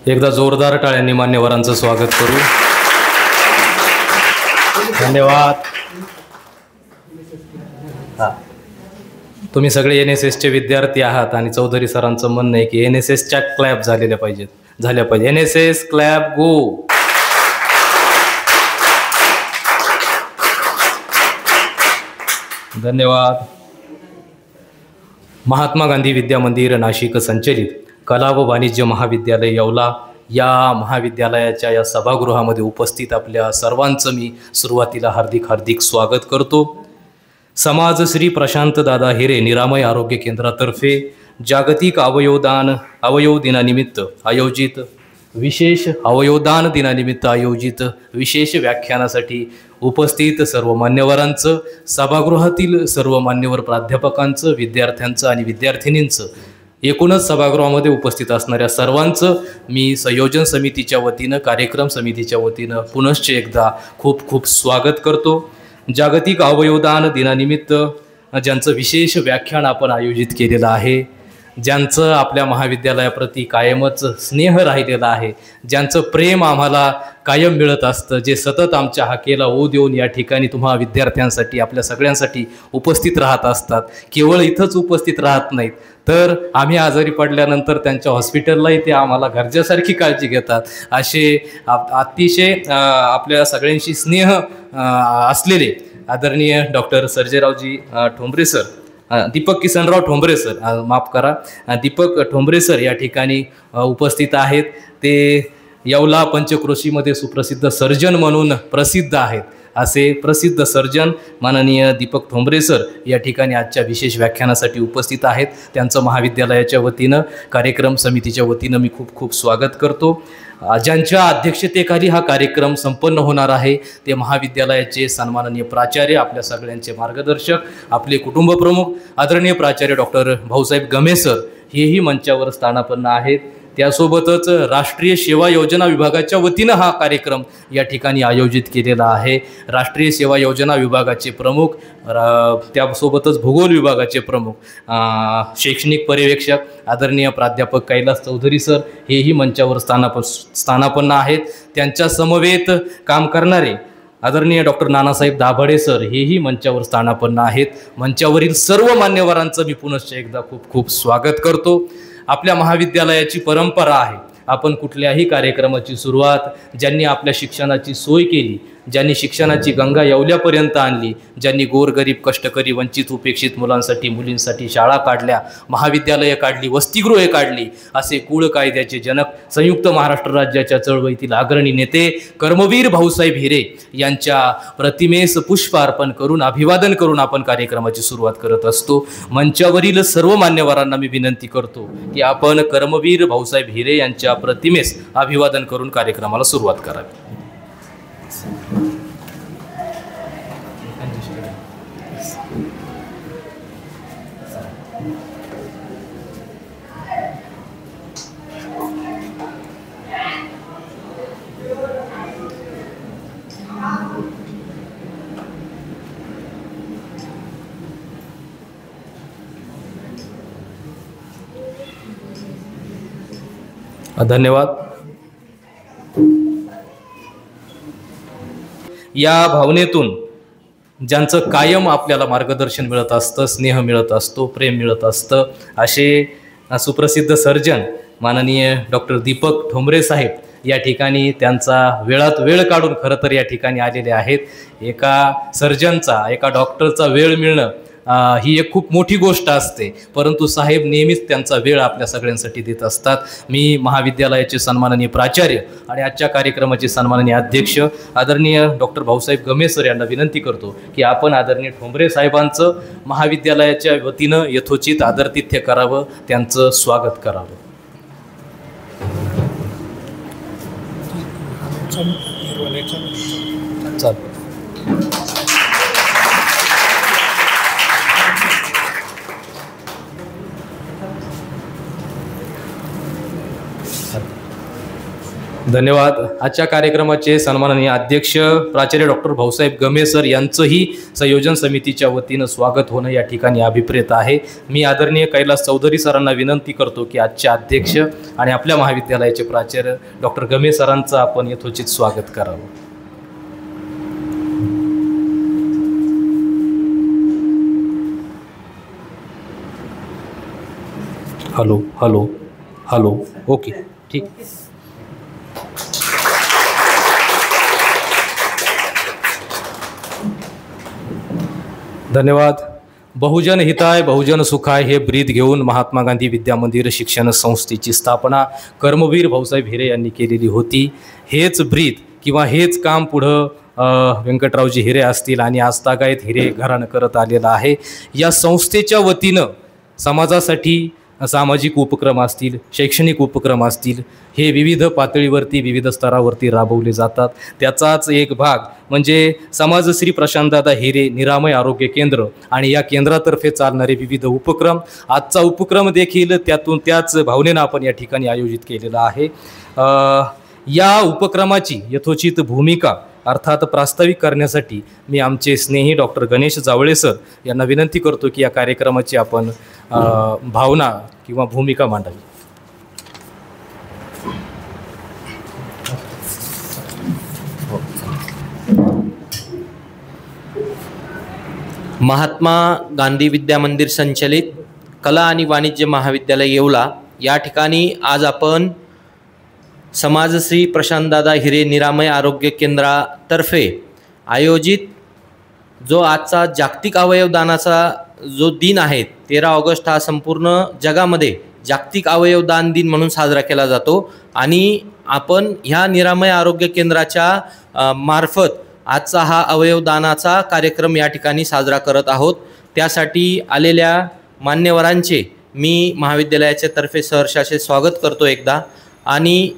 एकदा जोरदार टाळ्यांनी मान्यवरांचं स्वागत करू. धन्यवाद. तुम्ही सगळे NSSचे विद्यार्थी आहात आणि चौधरी सरांचं म्हणणं आहे की NSSच्या क्लॅप झाल्या पाहिजे. NSS क्लॅप गो. धन्यवाद. महात्मा गांधी विद्या मंदिर नाशिक संचलित कला व वाणिज्य महाविद्यालय येवला या महाविद्यालयाच्या या सभागृहामध्ये उपस्थित आपल्या सर्वांचं मी सुरुवातीला हार्दिक स्वागत करतो. समाजश्री प्रशांत दादा हिरे निरामय आरोग्य केंद्रातर्फे जागतिक अवयव दिनानिमित्त आयोजित विशेष व्याख्यानासाठी उपस्थित सर्व मान्यवरांचं, सभागृहातील सर्व मान्यवर प्राध्यापकांचं, विद्यार्थ्यांचं आणि विद्यार्थिनींचं, एकूणच सभागृहामध्ये उपस्थित असणाऱ्या सर्वांचं मी संयोजन समितीच्या वतीनं, कार्यक्रम समितीच्या वतीनं पुनश्च एकदा खूप स्वागत करतो. जागतिक अवयवदान दिनानिमित्त ज्यांचं विशेष व्याख्यान आपण आयोजित केलेलं आहे, ज्यांचं आपल्या महाविद्यालयाप्रती कायमच स्नेह राहिलेला आहे, ज्यांचं प्रेम आम्हाला कायम मिळत असतं, जे सतत आमच्या हाकेला ओ देऊन या ठिकाणी तुम्हा विद्यार्थ्यांसाठी, आपल्या सगळ्यांसाठी उपस्थित राहत असतात. केवळ इथंच उपस्थित राहत नाहीत, तर आम्ही आजारी पडल्यानंतर त्यांच्या हॉस्पिटललाही ते आम्हाला घरच्यासारखी काळजी घेतात. असे अतिशय आपल्या सगळ्यांशी स्नेह असलेले आदरणीय doctor Sarjeraoji Thombre sir, Deepak Kisanrao Thombre sir, माफ करा, दीपक ठोंबरे सर या ठिकाणी उपस्थित आहेत. ते येवला पंचक्रोशीमध्ये सुप्रसिद्ध सर्जन म्हणून प्रसिद्ध आहेत. असे प्रसिद्ध सर्जन माननीय दीपक ठोंबरे सर या ठिकाणी आजच्या विशेष व्याख्यानासाठी उपस्थित आहेत. त्यांचं महाविद्यालयाच्या वतीनं, कार्यक्रम समितीच्या वतीनं मी खूप स्वागत करतो. ज्यांच्या अध्यक्षतेखाली हा कार्यक्रम संपन्न होणार आहे ते महाविद्यालयाचे सन्माननीय प्राचार्य, आपल्या सगळ्यांचे मार्गदर्शक, आपले कुटुंब प्रमुख आदरणीय प्राचार्य डॉक्टर भाऊसाहेब गमे सर हेही मंचावर स्थानापन्न आहेत. त्यासोबतच राष्ट्रीय सेवा योजना विभागाच्या वतीनं हा कार्यक्रम या ठिकाणी आयोजित केलेला आहे. राष्ट्रीय सेवा योजना विभागाचे प्रमुख, त्यासोबतच भूगोल विभागाचे प्रमुख, शैक्षणिक पर्यवेक्षक आदरणीय प्राध्यापक कैलास चौधरी सर हेही मंचावर स्थानापन्न आहेत. त्यांच्या समवेत काम करणारे आदरणीय डॉक्टर नानासाहेब दाभाडे सर हेही मंचावर स्थानापन्न आहेत. मंचावरील सर्व मान्यवरांचं मी पुनश्च एकदा खूप स्वागत करतो. आपल्या महाविद्यालयाची परंपरा आहे, आपण कुठल्याही कार्यक्रमाची सुरुवात ज्यांनी आपल्या शिक्षणाची सोय केली, ज्यांनी शिक्षणाची गंगा येवल्यापर्यंत आणली, ज्यांनी गोरगरीब, कष्टकरी, वंचित, उपेक्षित मुलांसाठी, मुलींसाठी शाळा काढल्या, महाविद्यालये काढली, वसतिगृहे काढली, असे कुळ कायद्याचे जनक, संयुक्त महाराष्ट्र राज्याच्या चळवळीतील अग्रणी नेते कर्मवीर भाऊसाहेब हिरे यांच्या प्रतिमेस पुष्प अर्पण करून, अभिवादन करून आपण कार्यक्रमाची सुरुवात करत असतो. मंचावरील सर्व मान्यवरांना मी विनंती करतो की आपण कर्मवीर भाऊसाहेब हिरे यांच्या प्रतिमेस अभिवादन करून कार्यक्रमाला सुरुवात करावी. धन्यवाद. या भावनेतून ज्यांचं कायम आपल्याला मार्गदर्शन मिळत असतं, स्नेह मिळत असतो, प्रेम मिळत असतं, असे सुप्रसिद्ध सर्जन माननीय डॉक्टर दीपक ठोंबरे साहेब या ठिकाणी त्यांचा वेळात वेळ काढून खरं तर या ठिकाणी आलेले आहेत. एका सर्जनचा, एका डॉक्टरचा वेळ मिळणं ही एक खूप मोठी गोष्ट असते, परंतु साहेब नेहमीच त्यांचा वेळ आपल्या सगळ्यांसाठी देत असतात. मी महाविद्यालयाचे सन्माननीय प्राचार्य आणि आजच्या कार्यक्रमाचे सन्माननीय अध्यक्ष आदरणीय डॉक्टर भाऊसाहेब गमे सर यांना विनंती करतो की आपण आदरणीय ठोंबरे साहेबांचं महाविद्यालयाच्या वतीनं यथोचित आदरातिथ्य करावं, त्यांचं स्वागत करावं. धन्यवाद. आजच्या कार्यक्रमाचे सन्माननीय अध्यक्ष प्राचार्य डॉक्टर भाऊसाहेब गमे सर यांचंही संयोजन समितीच्या वतीनं स्वागत होणं या ठिकाणी अभिप्रेत आहे. मी आदरणीय कैलास चौधरी सरांना विनंती करतो की आजचे अध्यक्ष आणि आपल्या महाविद्यालयाचे प्राचार्य डॉक्टर गमे सरांचं आपण यथोचित स्वागत करावं. Hello hello hello. ओके, ठीक. धन्यवाद. बहुजन हिताय बहुजन सुखाय हे ब्रीद घेऊन महात्मा गांधी विद्या मंदिर शिक्षण संस्थेची स्थापना कर्मवीर भाऊसाहेब हिरे यांनी केलेली होती. हेच ब्रीद किंवा हेच काम पुढं व्यंकटरावजी हिरे असतील आणि आजतागायत हिरे घराणं करत आलेलं आहे. या संस्थेच्या वतीनं समाजासाठी सामाजिक उपक्रम असतील, शैक्षणिक उपक्रम असतील, हे विविध पातळीवरती विविध स्तरावरती राबवले जातात. त्याचाच एक भाग म्हणजे समाजश्री प्रशांतदादा हिरे निरामय आरोग्य केंद्र आणि या केंद्रातर्फे चालणारे विविध उपक्रम. आजचा उपक्रम देखील त्याच भावनेनं आपण या ठिकाणी आयोजित केलेला आहे. या उपक्रमाची यथोचित भूमिका अर्थात प्रास्ताविक करण्यासाठी मी आमचे स्नेही डॉक्टर गणेश जावळे सर यांना विनंती करतो की या कार्यक्रमाची आपण भावना किंवा भूमिका मांडावी. महात्मा गांधी विद्या मंदिर संचलित कला आणि वाणिज्य महाविद्यालय येवला या ठिकाणी आज आपण समाजश्री प्रशांतदादा हिरे निरामय आरोग्य केंद्रातर्फे आयोजित जो आजचा जागतिक अवयवदानाचा जो दिन आहे 13 ऑगस्ट हा संपूर्ण जगामध्ये जागतिक अवयवदान दिन म्हणून साजरा केला जातो आणि आपण ह्या निरामय आरोग्य केंद्राच्या मार्फत आजचा हा अवयवदानाचा कार्यक्रम या ठिकाणी साजरा करत आहोत. त्यासाठी आलेल्या मान्यवरांचे मी महाविद्यालयाच्या तर्फे सहर्षाचे स्वागत करतो एकदा आणि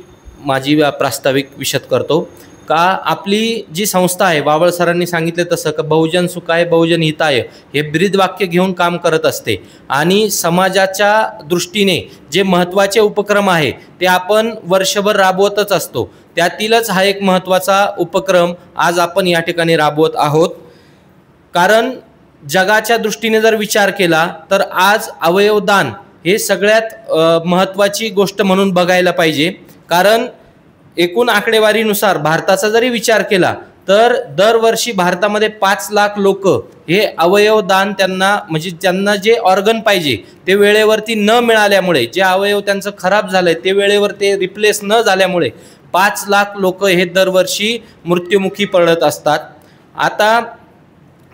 माझी प्रास्ताविक विशद करतो. का आपली जी संस्था आहे बाबळ सरांनी सांगितले तसं का बहुजन सुखाय बहुजन हिताय हे ब्रीद वाक्य घेऊन काम करत असते आणि समाजाच्या दृष्टीने जे महत्त्वाचे उपक्रम आहे ते आपण वर्षभर राबवतच असतो. त्यातीलच हा एक महत्त्वाचा उपक्रम आज आपण या ठिकाणी राबवत आहोत. कारण जगाच्या दृष्टीने जर विचार केला तर आज अवयवदान हे सगळ्यात महत्त्वाची गोष्ट म्हणून बघायला पाहिजे. कारण एकूण आकडेवारीनुसार भारताचा जरी विचार केला तर दरवर्षी भारतामध्ये 5 लाख लोक हे अवयवदान म्हणजे त्यांना जे ऑर्गन पाहिजे ते वेळेवरती न मिळाल्यामुळे, जे अवयव त्यांचं खराब झालंय ते वेळेवर ते रिप्लेस न झाल्यामुळे 5 लाख लोक हे दरवर्षी मृत्युमुखी पडत असतात. आता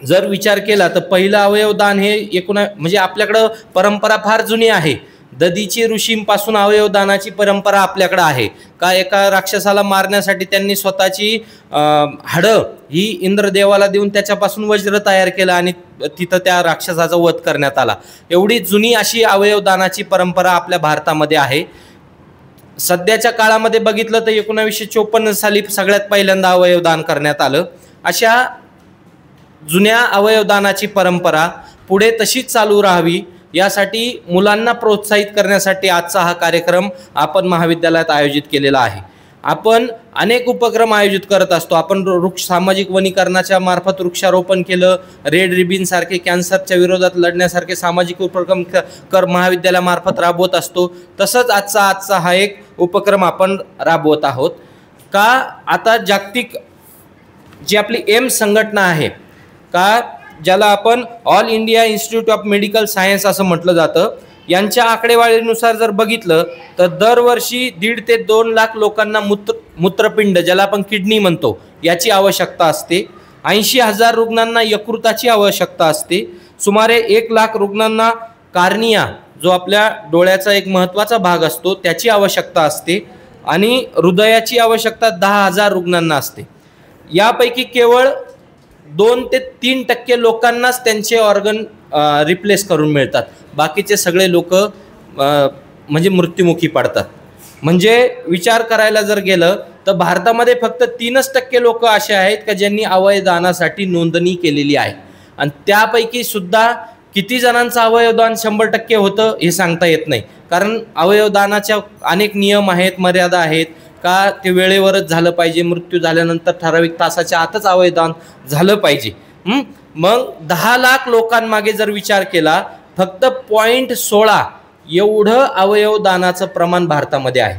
जर विचार केला तर पहिलं अवयवदान हे म्हणजे आपल्याकडं परंपरा फार जुनी आहे. ददीची ऋषींपासून अवयवदानाची परंपरा आपल्याकडे आहे. का एका राक्षसाला मारण्यासाठी त्यांनी स्वतःची हाडं ही इंद्रदेवाला देऊन त्याच्यापासून वज्र तयार केलं आणि तिथं त्या राक्षसाचा वध करण्यात आला. एवढी जुनी अशी अवयवदानाची परंपरा आपल्या भारतामध्ये आहे. सध्याच्या काळामध्ये बघितलं तर 1954 साली सगळ्यात पहिल्यांदा अवयवदान करण्यात आलं. अशा जुन्या अवयवदानाची परंपरा पुढे तशीच चालू राहावी यासाठी मुलांना प्रोत्साहित करण्यासाठी आजचा हा कार्यक्रम आपण महाविद्यालयात आयोजित केलेला आहे. आपण अनेक उपक्रम आयोजित करत असतो. आपण सामाजिक वनीकरणाच्या मार्फत वृक्षारोपण केलं, रेड रिबीन सारखे कॅन्सरच्या विरोधात लढण्यासारखे सामाजिक उपक्रम महाविद्यालयामार्फत राबवत असतो. तसंच आजचा हा एक उपक्रम आपण राबवत आहोत. का आता जागतिक जी आपली एम्स संघटना आहे का ज्याला आपण all India institute of medical science असं म्हटलं जातं, यांच्या आकडेवारीनुसार जर बघितलं तर दरवर्षी 1.5 ते 2 लाख लोकांना मूत्रपिंड ज्याला आपण किडनी म्हणतो याची आवश्यकता असते. 80,000 रुग्णांना यकृताची आवश्यकता असते. सुमारे 1 लाख रुग्णांना कार्निया जो आपल्या डोळ्याचा एक महत्त्वाचा भाग असतो त्याची आवश्यकता असते आणि हृदयाची आवश्यकता 10,000 रुग्णांना असते. यापैकी केवळ 2 ते 3% लोकांनाच त्यांचे ऑर्गन रिप्लेस करून मिळतात. बाकीचे सगळे लोक म्हणजे मृत्युमुखी पडतात. म्हणजे विचार करायला जर गेलं तर भारतामध्ये फक्त 3% लोक असे आहेत का ज्यांनी अवयवदानासाठी नोंदणी केलेली आहे आणि त्यापैकी सुद्धा किती जणांचं अवयवदान 100% होतं हे सांगता येत नाही. कारण अवयवदानाच्या अनेक नियम आहेत, मर्यादा आहेत. का ते वेळेवरच झालं पाहिजे, मृत्यू झाल्यानंतर ठराविक तासाच्या आतच अवयवदान झालं पाहिजे? मग 10 लाख लोकांमागे जर विचार केला, फक्त 0.16 एवढं अवयवदानाचं प्रमाण भारतामध्ये आहे.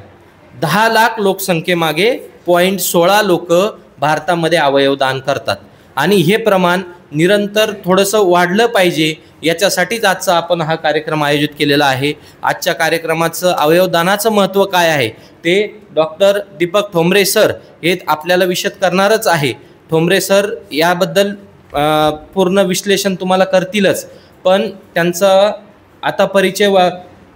10 लाख लोकसंख्येमागे 0.16 लोक भारतामध्ये अवयवदान करतात आणि हे प्रमाण निरंतर थोडंसं वाढलं पाहिजे, याच्यासाठीच आजचा आपण हा कार्यक्रम आयोजित केलेला आहे. आजच्या कार्यक्रमाचं अवयवदानाचं महत्त्व काय आहे ते डॉक्टर दीपक ठोंबरे सर हे आपल्याला विशद करणारच आहे. ठोंबरे सर याबद्दल पूर्ण विश्लेषण तुम्हाला करतीलच, पण त्यांचा आता परिचय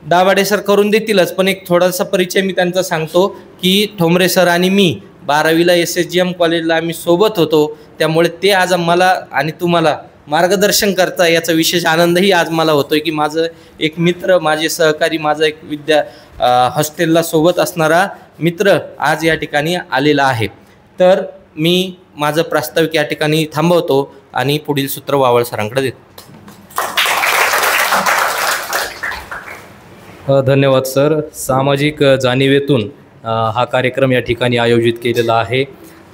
दाभाडे सर करून देतीलच, पण एक थोडासा परिचय मी त्यांचा सांगतो की ठोंबरे सर आणि मी 12वीला SSGM कॉलेजला आम्ही सोबत होतो, त्यामुळे ते आज आम्हाला आणि तुम्हाला मार्गदर्शन करता याचा विशेष आनंदही आज मला होतोय की माझं एक मित्र, माझे सहकारी, माझा एक हॉस्टेलला सोबत असणारा मित्र आज या ठिकाणी आलेला आहे. तर मी माझं प्रास्ताविक या ठिकाणी थांबवतो आणि पुढील सूत्र वावळ सरांकडे देतो. धन्यवाद सर. सामाजिक जाणीवेतून हा कार्यक्रम या ठिकाणी आयोजित केलेला आहे.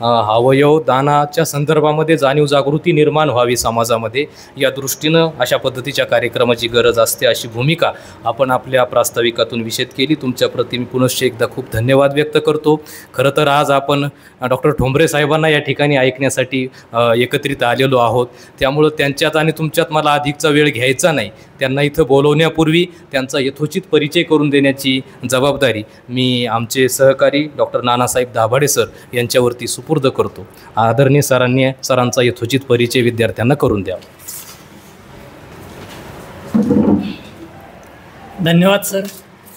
अवयव दानाच्या संदर्भामध्ये जाणीव जागृती निर्माण व्हावी समाजामध्ये, या दृष्टीनं अशा पद्धतीच्या कार्यक्रमाची गरज असते, अशी भूमिका आपण आपल्या प्रास्ताविकातून विशद केली. तुमच्याप्रती मी पुनश्च एकदा खूप धन्यवाद व्यक्त करतो. खरं तर आज आपण डॉक्टर ठोंबरे साहेबांना या ठिकाणी ऐकण्यासाठी एकत्रित आलेलो आहोत, त्यामुळं त्यांच्यात आणि तुमच्यात मला अधिकचा वेळ घ्यायचा नाही. त्यांना इथं बोलवण्यापूर्वी त्यांचा यथोचित परिचय करून देण्याची जबाबदारी मी आमचे सहकारी डॉक्टर नानासाहेब दाभाडे सर यांच्यावरती सुपूर्द करतो. आदरणीय सरांचा यथोचित परिचय विद्यार्थ्यांना करून द्यावा. धन्यवाद सर.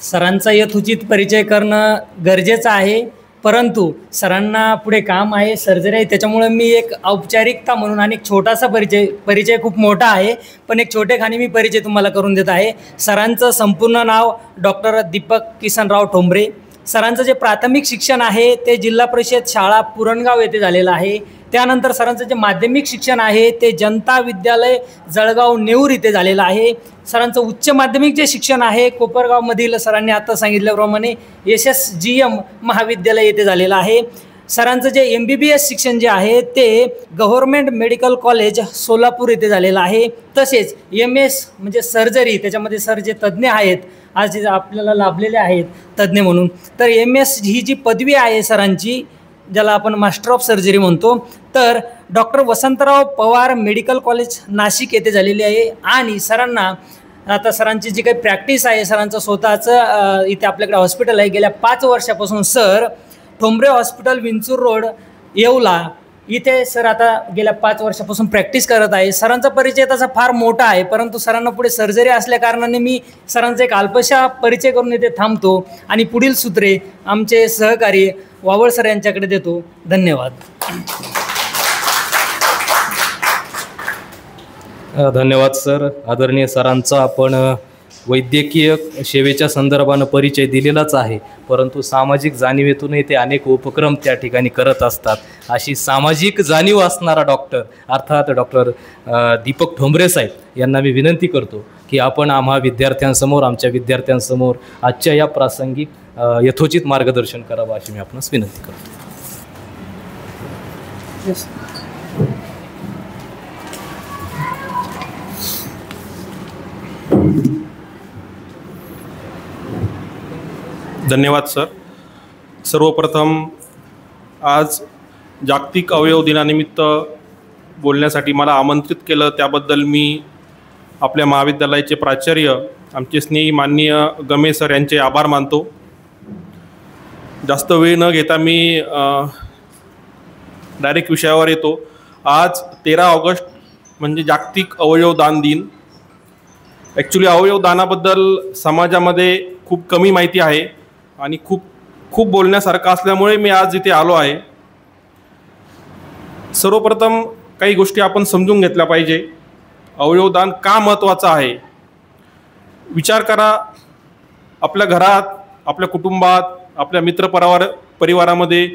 सरांचा यथोचित परिचय करणं गरजेचं आहे, परंतु सरांना पुढे काम आहे, सर्जरी आहे, त्याच्यामुळे मी एक औपचारिकता म्हणून आणि एक छोटासा परिचय खूप मोठा आहे, पण एक छोटेखानी मी परिचय तुम्हाला करून देत आहे. सरांचं संपूर्ण नाव डॉक्टर दीपक किसनराव ठोंबरे. सरांचं जे प्राथमिक शिक्षण आहे ते जिल्हा परिषद शाळा पुरणगाव येथे झालेलं आहे. त्यानंतर सरांचं जे माध्यमिक शिक्षण आहे ते जनता विद्यालय जळगाव नेऊर इथे झालेलं आहे. सरांचं उच्च माध्यमिक जे शिक्षण आहे कोपरगावमधील सरांनी आता सांगितल्याप्रमाणे SSGM महाविद्यालय येथे झालेलं आहे. सरांचं जे MBBS शिक्षण जे आहे ते गव्हर्मेंट मेडिकल कॉलेज सोलापूर येथे झालेलं आहे. तसेच MS म्हणजे सर्जरी, त्याच्यामध्ये सर जे तज्ज्ञ आहेत आज आपल्याला लाभलेले आहेत तज्ज्ञ म्हणून, तर MS ही जी पदवी आहे सरांची, ज्याला आपण मास्टर ऑफ सर्जरी म्हणतो, तर doctor Vasantrao Pawar medical college Nashik येथे झालेली आहे. आणि सरांना आता सरांची जी काही प्रॅक्टिस आहे, सरांचं स्वतःचं इथे आपल्याकडे हॉस्पिटल आहे. गेल्या 5 वर्षापासून sir Thombare hospital Vinchur road Yeola इथे सर आता गेल्या 5 वर्षापासून प्रॅक्टिस करत आहे. सरांचा परिचय तसा फार मोठा आहे, परंतु सरांना पुढे सर्जरी असल्या कारणाने मी सरांचा एक अल्पशा परिचय करून इथे थांबतो आणि पुढील सूत्रे आमचे सहकारी वावळ सर यांच्याकडे देतो. धन्यवाद. धन्यवाद सर. आदरणीय सरांचा आपण वैद्यकीय सेवेच्या संदर्भानं परिचय दिलेलाच आहे, परंतु सामाजिक जाणीवेतूनही ते अनेक उपक्रम त्या ठिकाणी करत असतात. अशी सामाजिक जाणीव असणारा डॉक्टर अर्थात डॉक्टर दीपक ठोंबरे साहेब यांना मी विनंती करतो की आपण आमच्या विद्यार्थ्यांसमोर आजच्या या प्रासंगिक यथोचित मार्गदर्शन करावं अशी मी आपणास विनंती करतो. धन्यवाद सर. सर्वप्रथम आज जागतिक अवयव दिनानिमित्त बोलण्यासाठी मला आमंत्रित केलं, त्याबद्दल मी आपल्या महाविद्यालयाचे प्राचार्य आमचे स्नेही माननीय गमे सर यांचे आभार मानतो. जास्त वेळ न घेता मी डायरेक्ट विषयावर येतो. आज 13 ऑगस्ट म्हणजे जागतिक अवयवदान दिन. ॲक्च्युली अवयवदानाबद्दल समाजामध्ये खूप कमी माहिती आहे आणि खूप बोलण्यासारखं असल्यामुळे मी आज इथे आलो आहे. सर्वप्रथम काही गोष्टी आपण समजून घेतल्या पाहिजे. अवयवदान का महत्त्वाचं आहे? विचार करा, आपल्या घरात, आपल्या कुटुंबात, आपल्या परिवारामध्ये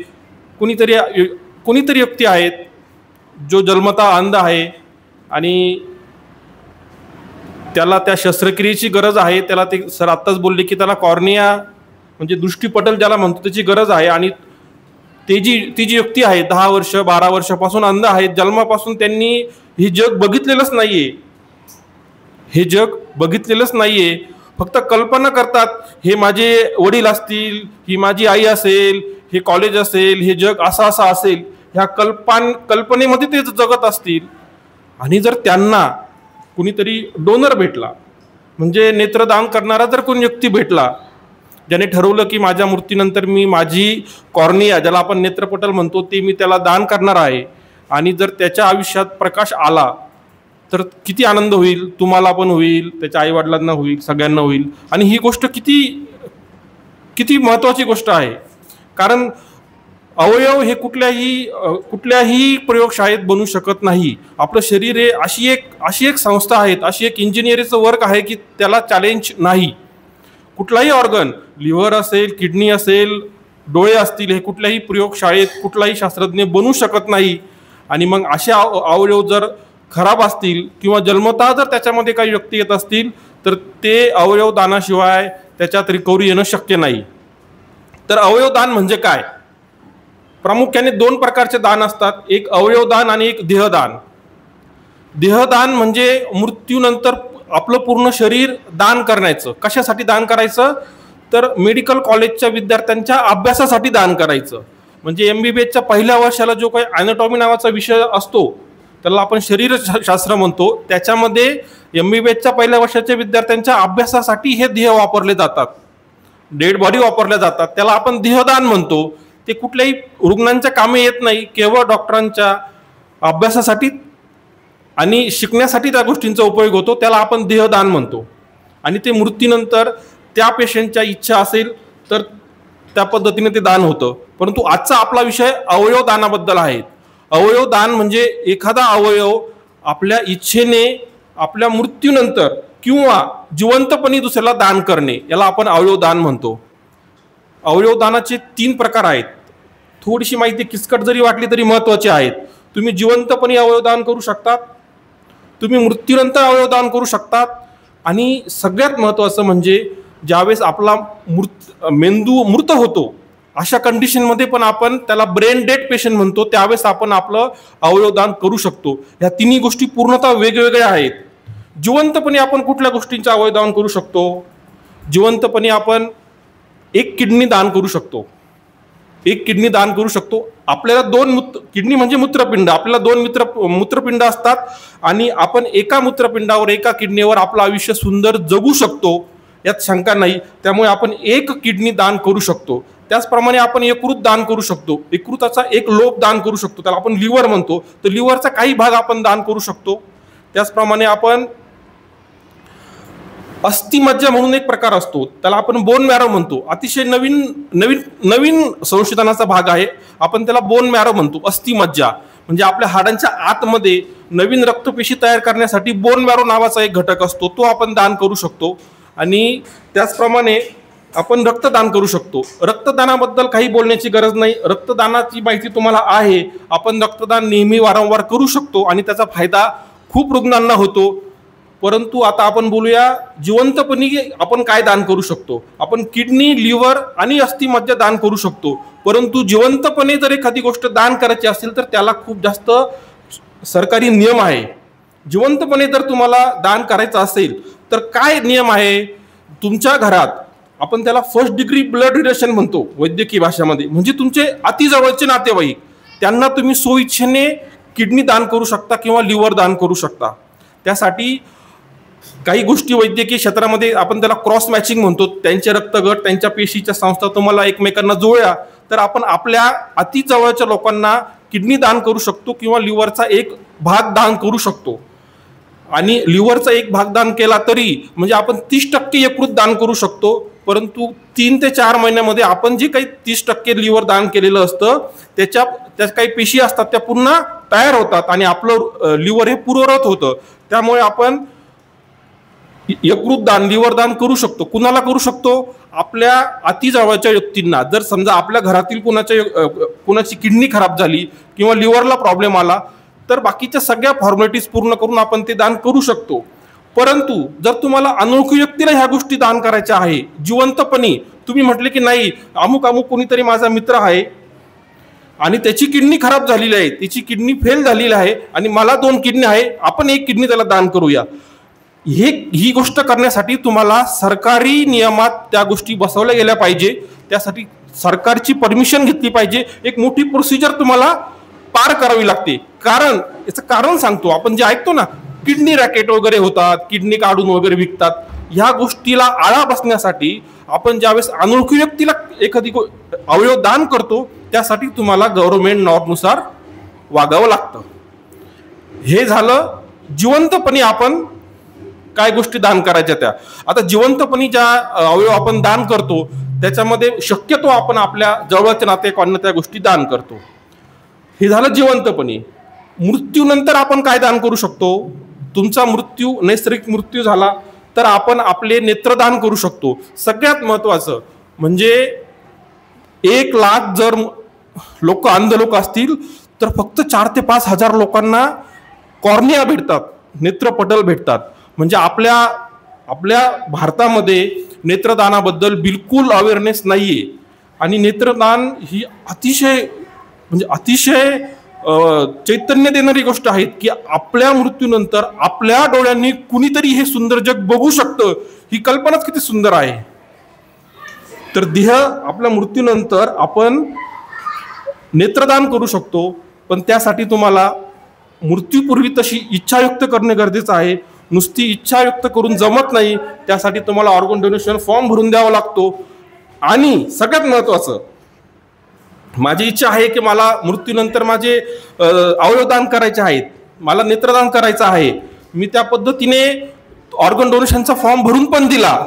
कुणीतरी व्यक्ती आहेत जो जन्मतः अंध आहे आणि त्याला त्या शस्त्रक्रियेची गरज आहे. त्याला ते सर आत्ताच बोलले की त्याला कॉर्निया म्हणजे दृष्टीपटल ज्याला म्हणतो त्याची गरज आहे आणि ती जी व्यक्ती आहे 10 वर्ष 12 वर्षापासून अंध आहेत, जन्मापासून त्यांनी हे जग बघितलेलंच नाहीये, हे जग बघितलेलंच नाहीये, फक्त कल्पना करतात हे माझे वडील असतील, ही माझी आई असेल, हे कॉलेज असेल, हे जग असं असं असेल, ह्या कल्पनेमध्ये ते जगत असतील. आणि जर त्यांना कुणीतरी डोनर भेटला, म्हणजे नेत्रदान करणारा जर कोणी व्यक्ती भेटला, ज्याने ठरवलं की माझ्या मृत्यूनंतर मी माझी कॉर्निया, ज्याला आपण नेत्रपटल म्हणतो, ते मी त्याला दान करणार आहे, आणि जर त्याच्या आयुष्यात प्रकाश आला तर किती आनंद होईल, तुम्हाला पण होईल, त्याच्या आईवडिलांना होईल, सगळ्यांना होईल. आणि ही गोष्ट किती किती महत्त्वाची गोष्ट आहे. कारण अवयव हे कुठल्याही प्रयोगशाळेत बनू शकत नाही. आपलं शरीर हे अशी एक संस्था आहे, अशी एक इंजिनिअरिंगचं वर्क आहे की त्याला चॅलेंज नाही. कुठलाही ऑर्गन, लिव्हर असेल, किडनी असेल, डोळे असतील, हे कुठल्याही प्रयोगशाळेत कुठलाही शास्त्रज्ञ बनू शकत नाही. आणि मग असे अवयव जर खराब असतील किंवा जन्मतः जर त्याच्यामध्ये काही व्यक्ती येत असतील तर ते अवयव दानाशिवाय त्याच्यात रिकव्हरी येणं शक्य नाही. तर अवयवदान म्हणजे काय? प्रामुख्याने 2 प्रकारचे दान असतात, एक अवयवदान आणि एक देहदान. देहदान म्हणजे मृत्यूनंतर आपलं पूर्ण शरीर दान करण्याचं. कशासाठी दान करायचं? तर मेडिकल कॉलेजच्या विद्यार्थ्यांच्या अभ्यासासाठी दान करायचं. म्हणजे MBBSच्या पहिल्या वर्षाला जो काही ॲनाटॉमी नावाचा विषय असतो, त्याला आपण शरीरशास्त्र म्हणतो, त्याच्यामध्ये MBBSच्या पहिल्या वर्षाच्या विद्यार्थ्यांच्या अभ्यासासाठी हे देह वापरले जातात, डेड बॉडी वापरल्या जातात, त्याला आपण देहदान म्हणतो. ते कुठल्याही रुग्णांच्या कामे येत नाही, केवळ डॉक्टरांच्या अभ्यासासाठी आणि शिकण्यासाठी त्या गोष्टींचा उपयोग होतो, त्याला आपण देहदान म्हणतो. आणि ते मृत्यूनंतर त्या पेशंटच्या इच्छा असेल तर त्या पद्धतीने ते दान होतं. परंतु आजचा आपला विषय अवयवदानाबद्दल आहे. अवयवदान म्हणजे एखादा अवयव आपल्या इच्छेने आपल्या मृत्यूनंतर किंवा जिवंतपणी दुसऱ्याला दान करणे, याला आपण अवयवदान म्हणतो. अवयवदानाचे 3 प्रकार आहेत. थोडीशी माहिती किचकट जरी वाटली तरी महत्त्वाची आहेत. तुम्ही जिवंतपणी अवयवदान करू शकतात, तुम्ही मृत्यूनंतर अवयवदान करू शकतात, आणि सगळ्यात महत्त्वाचं म्हणजे ज्यावेळेस आपला मेंदू मृत होतो अशा कंडिशनमध्ये पण आपण त्याला ब्रेन डेड पेशंट म्हणतो, त्यावेळेस आपण आपलं अवयवदान करू शकतो. ह्या 3 गोष्टी पूर्णतः वेगवेगळ्या आहेत. जिवंतपणे आपण कुठल्या गोष्टींचं अवयवदान करू शकतो? जिवंतपणे आपण एक किडनी दान करू शकतो, एक किडनी दान करू शकतो. आपल्याला 2 किडनी म्हणजे मूत्रपिंड, आपल्याला 2 मूत्रपिंड असतात, आणि आपण एका मूत्रपिंडावर, एका किडनीवर आपलं आयुष्य सुंदर जगू शकतो, यात शंका नाही. त्यामुळे आपण एक किडनी दान करू शकतो. त्याचप्रमाणे आपण यकृत दान करू शकतो, यकृताचा एक लोब दान करू शकतो, त्याला आपण लिव्हर म्हणतो, तर लिव्हरचा काही भाग आपण दान करू शकतो. त्याचप्रमाणे आपण अस्थिमज्जा म्हणून एक प्रकार असतो, त्याला आपण बोन मॅरो म्हणतो. अतिशय नवीन संशोधनाचा भाग आहे, आपण त्याला बोन मॅरो म्हणतो. अस्थिमज्जा म्हणजे आपल्या हाडांच्या आतमध्ये नवीन रक्तपेशी तयार करण्यासाठी बोन मॅरो नावाचा एक घटक असतो, तो आपण दान करू शकतो. आणि त्याचप्रमाणे आपण रक्तदान करू शकतो. रक्तदानाबद्दल काही बोलण्याची गरज नाही, रक्तदानाची माहिती तुम्हाला आहे. आपण रक्तदान नेहमी वारंवार करू शकतो आणि त्याचा फायदा खूप रुग्णांना होतो. परंतु आता आपण बोलूया जिवंतपणी आपण काय दान करू शकतो. आपण किडनी, लिव्हर आणि अस्थिमज्जा दान करू शकतो. परंतु जिवंतपणे जर एखादी गोष्ट दान करायची असेल तर त्याला खूप जास्त सरकारी नियम आहे. जिवंतपणे जर तुम्हाला दान करायचं असेल तर काय नियम आहे? तुमच्या घरात आपण त्याला फर्स्ट डिग्री ब्लड रिलेशन म्हणतो वैद्यकीय भाषेमध्ये, म्हणजे तुमचे अतिजवळचे नातेवाईक, त्यांना तुम्ही स्वइच्छेने किडनी दान करू शकता किंवा लिव्हर दान करू शकता. त्यासाठी काही गोष्टी वैद्यकीय क्षेत्रामध्ये आपण त्याला क्रॉस मॅचिंग म्हणतो. त्यांचे रक्तगट, त्यांच्या पेशीच्या संस्था तुम्हाला एकमेकांना जोडल्या तर आपण आपल्या अतिजवळच्या लोकांना किडनी दान करू शकतो किंवा लिव्हरचा एक भाग दान करू शकतो. आणि लिव्हरचा एक भाग दान केला तरी म्हणजे आपण 30% यकृत दान करू शकतो. परंतु 3 ते 4 महिन्यामध्ये आपण जे काही 30% लिव्हर दान केलेलं असतं त्याच्या काही पेशी असतात त्या पुन्हा तयार होतात आणि आपलं लिव्हर हे पूर्ववत होतं. त्यामुळे आपण यकृत दान, लिव्हर दान करू शकतो. कुणाला करू शकतो? आपल्या अतिजवळच्या व्यक्तींना. जर समजा आपल्या घरातील कुणाची किडनी खराब झाली किंवा लिव्हरला प्रॉब्लेम आला तर बाकीच्या सगळ्या फॉर्मॅलिटीज पूर्ण करून आपण ते दान करू शकतो. परंतु जर तुम्हाला अनोळखी व्यक्तीला ह्या गोष्टी दान करायच्या आहे जिवंतपणी, तुम्ही म्हटले की नाही अमुक कोणीतरी माझा मित्र आहे, आणि त्याची किडनी खराब झालेली आहे, त्याची किडनी फेल झालेली आहे आणि मला 2 किडनी आहे, आपण 1 किडनी त्याला दान करूया. ही गोष्ट करण्यासाठी तुम्हाला सरकारी नियमात त्या गोष्टी बसवल्या गेल्या पाहिजे. त्यासाठी सरकारची परमिशन घेतली पाहिजे. एक मोठी प्रोसिजर तुम्हाला पार करावी लागते. कारण याचं कारण सांगतो, आपण जे ऐकतो ना किडनी रॅकेट वगैरे होतात, किडनी काढून वगैरे विकतात, ह्या गोष्टीला आळा बसण्यासाठी आपण ज्यावेळेस अनोळखी व्यक्तीला एखादी अवयव दान करतो त्यासाठी तुम्हाला गव्हर्नमेंट नॉर्मनुसार वागावं लागतं. हे झालं जिवंतपणी आपण काय गोष्टी दान करायच्या त्या. आता जिवंतपणी ज्या अवयव आपण दान करतो त्याच्यामध्ये शक्यतो आपण आपल्या जवळच्या नातेवाईकांना त्या गोष्टी दान करतो. हे झालं जिवंतपणी. मृत्यूनंतर आपण काय दान करू शकतो? तुमचा मृत्यू नैसर्गिक मृत्यू झाला तर आपण आपले नेत्रदान करू शकतो. सगळ्यात महत्त्वाचं म्हणजे 1 लाख जर लोक अंध लोक असतील तर फक्त 4 ते 5 हजार लोकांना कॉर्निया भेटतात, नेत्रपटल भेटतात. म्हणजे आपल्या भारतामध्ये नेत्रदानाबद्दल बिलकुल अवेअरनेस नाहीये. आणि नेत्रदान ही अतिशय चैतन्य देणारी गोष्ट आहे की आपल्या मृत्यूनंतर आपल्या डोळ्यांनी कुणीतरी हे सुंदर जग बघू शकतं. ही कल्पनाच किती सुंदर आहे. तर आपल्या मृत्यूनंतर आपण नेत्रदान करू शकतो, पण त्यासाठी तुम्हाला मृत्यूपूर्वी तशी इच्छा व्यक्त करणे गरजेचं आहे. नुसती इच्छा व्यक्त करून जमत नाही. त्यासाठी तुम्हाला ऑर्गन डोनेशन फॉर्म भरून द्यावा लागतो. आणि सगळ्यात महत्त्वाचं, माझी इच्छा आहे की मला मृत्यूनंतर माझे अवयव दान करायचे आहेत, मला नेत्रदान करायचं आहे. मी त्या पद्धतीने ऑर्गन डोनेशनचा फॉर्म भरून पण दिला.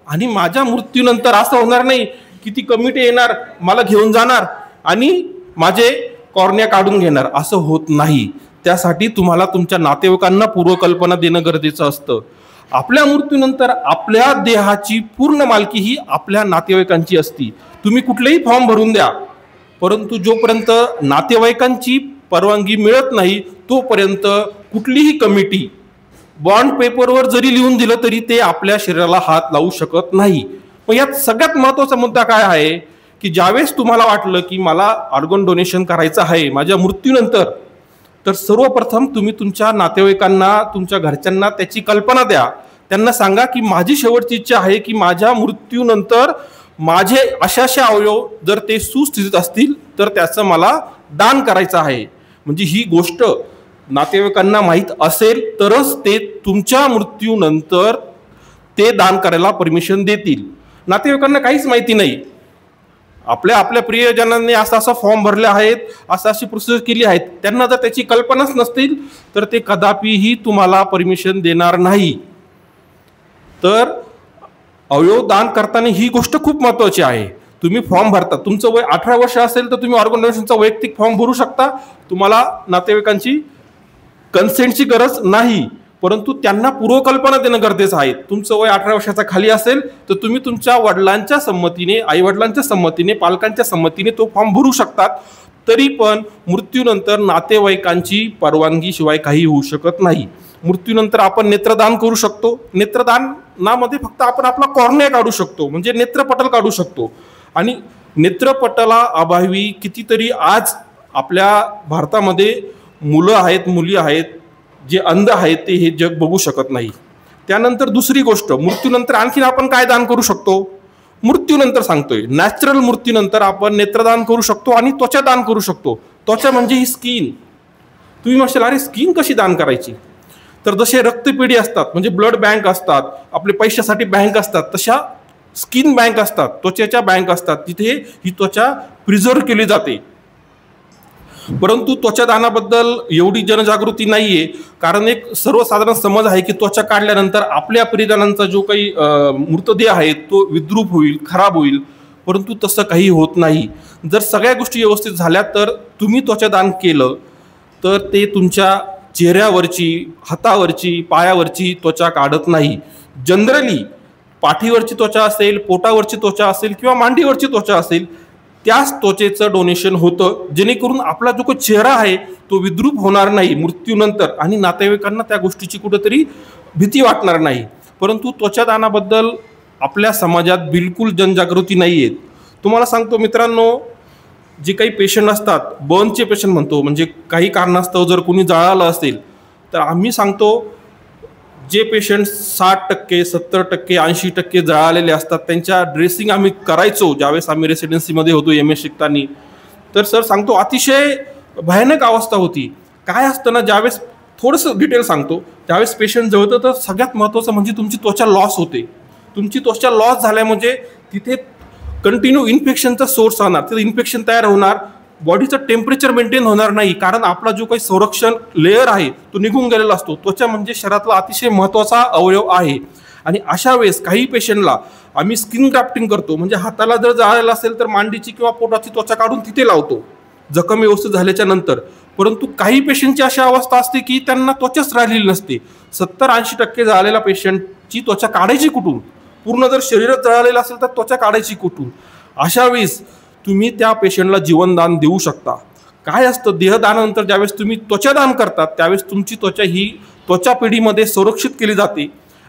आणि माझ्या मृत्यूनंतर असं होणार नाही की ती कमिटी येणार, मला घेऊन जाणार आणि माझे कॉर्निया काढून घेणार. असं होत नाही. त्यासाठी तुम्हाला तुमच्या नातेवाईकांना पूर्वकल्पना देणं गरजेचं असतं. आपल्या मृत्यूनंतर आपल्या देहाची पूर्ण मालकी ही आपल्या नातेवाईकांची असती. तुम्ही कुठलेही फॉर्म भरून द्या, परंतु जोपर्यंत नातेवाईकांची परवानगी मिळत नाही तोपर्यंत कुठलीही कमिटी बॉन्ड पेपरवर जरी लिहून दिलं तरी ते आपल्या शरीराला हात लावू शकत नाही. मग यात सगळ्यात महत्त्वाचा मुद्दा काय आहे की ज्यावेळेस तुम्हाला वाटलं की मला ऑर्गन डोनेशन करायचं आहे माझ्या मृत्यूनंतर, तर सर्वप्रथम तुम्ही तुमच्या नातेवाईकांना, तुमच्या घरच्यांना त्याची कल्पना द्या. त्यांना सांगा की माझी शेवटची इच्छा आहे की माझ्या मृत्यूनंतर माझे अशा अवयव जर ते सुस्थितीत असतील तर त्याचं मला दान करायचं आहे. म्हणजे ही गोष्ट नातेवाईकांना माहीत असेल तरच ते तुमच्या मृत्यूनंतर ते दान करायला परमिशन देतील. नातेवाईकांना काहीच माहिती नाही. आपल्या प्रियजनांनी असा फॉर्म भरले आहेत, अशी प्रोसेस केली आहेत, त्यांना जर त्याची कल्पनाच नसतील तर ते कदापिही तुम्हाला परमिशन देणार नाही. तर अवयव दान करताना ही गोष्ट खूप महत्त्वाची आहे. तुम्ही फॉर्म भरता, तुमचं वय 18 वर्ष असेल तर तुम्ही ऑर्गन डोनेशनचा वैयक्तिक फॉर्म भरू शकता. तुम्हाला नातेवाईकांची कन्सेंटची गरज नाही, परंतु त्यांना पूर्वकल्पना देणं गरजेचं आहे. तुमचं वय 18 वर्षाचा खाली असेल तर तुम्ही तुमच्या वडिलांच्या संमतीने, आईवडिलांच्या संमतीने, पालकांच्या संमतीने तो फॉर्म भरू शकतात. तरी पण मृत्यूनंतर नातेवाईकांची परवानगी शिवाय काही होऊ शकत नाही. मृत्यूनंतर आपण नेत्रदान करू शकतो. नेत्रदानामध्ये फक्त आपण आपला कॉर्निया काढू शकतो, म्हणजे नेत्रपटल काढू शकतो. आणि नेत्रपटला अभावी कितीतरी आज आपल्या भारतामध्ये मुलं आहेत, मुली आहेत जे अंध आहेत, ते हे जग बघू शकत नाही. त्यानंतर दुसरी गोष्ट, मृत्यूनंतर आणखीन आपण काय दान करू शकतो? मृत्यूनंतर सांगतोय, नॅचरल मृत्यूनंतर आपण नेत्रदान करू शकतो आणि त्वचा दान करू शकतो. त्वचा म्हणजे ही स्किन. तुम्ही म्हणशाल अरे स्किन कशी दान करायची? तर जसे रक्तपेढी असतात, म्हणजे ब्लड बँक असतात, आपले पैशासाठी बँक असतात, तशा स्किन बँक असतात, त्वचेच्या बँक असतात. तिथे ही त्वचा प्रिझर्व केली जाते. परंतु त्वचा दानाबद्दल एवढी जनजागृती नाहीये, कारण एक सर्वसाधारण समज आहे की त्वचा काढल्यानंतर आपल्या परिजनांचा जो काही मृतदेह आहे तो विद्रूप होईल, खराब होईल. परंतु तसं काही होत नाही. जर सगळ्या गोष्टी व्यवस्थित झाल्या तर तुम्ही त्वचा दान केलं तर ते तुमच्या चेहऱ्यावरची, हातावरची, पायावरची त्वचा काढत नाही. जनरली पाठीवरची त्वचा असेल, पोटावरची त्वचा असेल किंवा मांडीवरची त्वचा असेल, त्याच त्वचेचं डोनेशन होतं, जेणेकरून आपला जो काही चेहरा आहे तो विद्रूप होणार नाही मृत्यूनंतर आणि नातेवाईकांना त्या गोष्टीची कुठेतरी भीती वाटणार नाही. परंतु त्वचादानाबद्दल आपल्या समाजात बिलकुल जनजागृती नाही आहे. तुम्हाला सांगतो मित्रांनो, जे काही पेशंट असतात, बर्नचे पेशंट म्हणतो, म्हणजे काही कारणास्तव जर कोणी जळालं असेल तर आम्ही सांगतो जे पेशंट 60%, 70%, 80% जळालेले असतात त्यांच्या ड्रेसिंग आम्ही करायचो ज्यावेळेस आम्ही रेसिडेन्सीमध्ये होतो MS शिकताना. तर सर सांगतो अतिशय भयानक अवस्था होती. काय असतं ना, ज्यावेळेस थोडंसं डिटेल सांगतो, त्यावेळेस पेशंट जळतं तर सगळ्यात महत्त्वाचं म्हणजे तुमची त्वचा लॉस होते. तुमची त्वचा लॉस झाल्या म्हणजे तिथे कंटिन्यू इन्फेक्शनचा सोर्स राहणार, तिथे इन्फेक्शन तयार होणार, बॉडीचं टेम्परेचर मेंटेन होणार नाही, कारण आपला जो काही संरक्षण लेअर आहे तो निघून गेलेला असतो. त्वचा म्हणजे शरीरातला अतिशय महत्त्वाचा अवयव आहे. आणि अशा वेळेस काही पेशंटला आम्ही स्किन ग्राफ्टिंग करतो, म्हणजे हाताला जर जळालेला असेल तर मांडीची किंवा पोटाची त्वचा काढून तिथे लावतो जखम व्यवस्थित झाल्याच्या नंतर. परंतु काही पेशंटची अशी अवस्था असते की त्यांना त्वचाच राहिलेली नसते. 70-80% जळालेल्या पेशंटची त्वचा काढायची कुठून? पूर्ण जर शरीरात जळालेलं असेल तर त्वचा काढायची कुठून? अशा वेळेस तुम्ही त्या पेशंटला जीवनदान देऊ शकता. काय असतं, देहदानानंतर ज्यावेळेस तुम्ही त्वचादान करतात त्यावेळेस तुमची त्वचा ही त्वचा पिढीमध्ये संरक्षित केली जाते.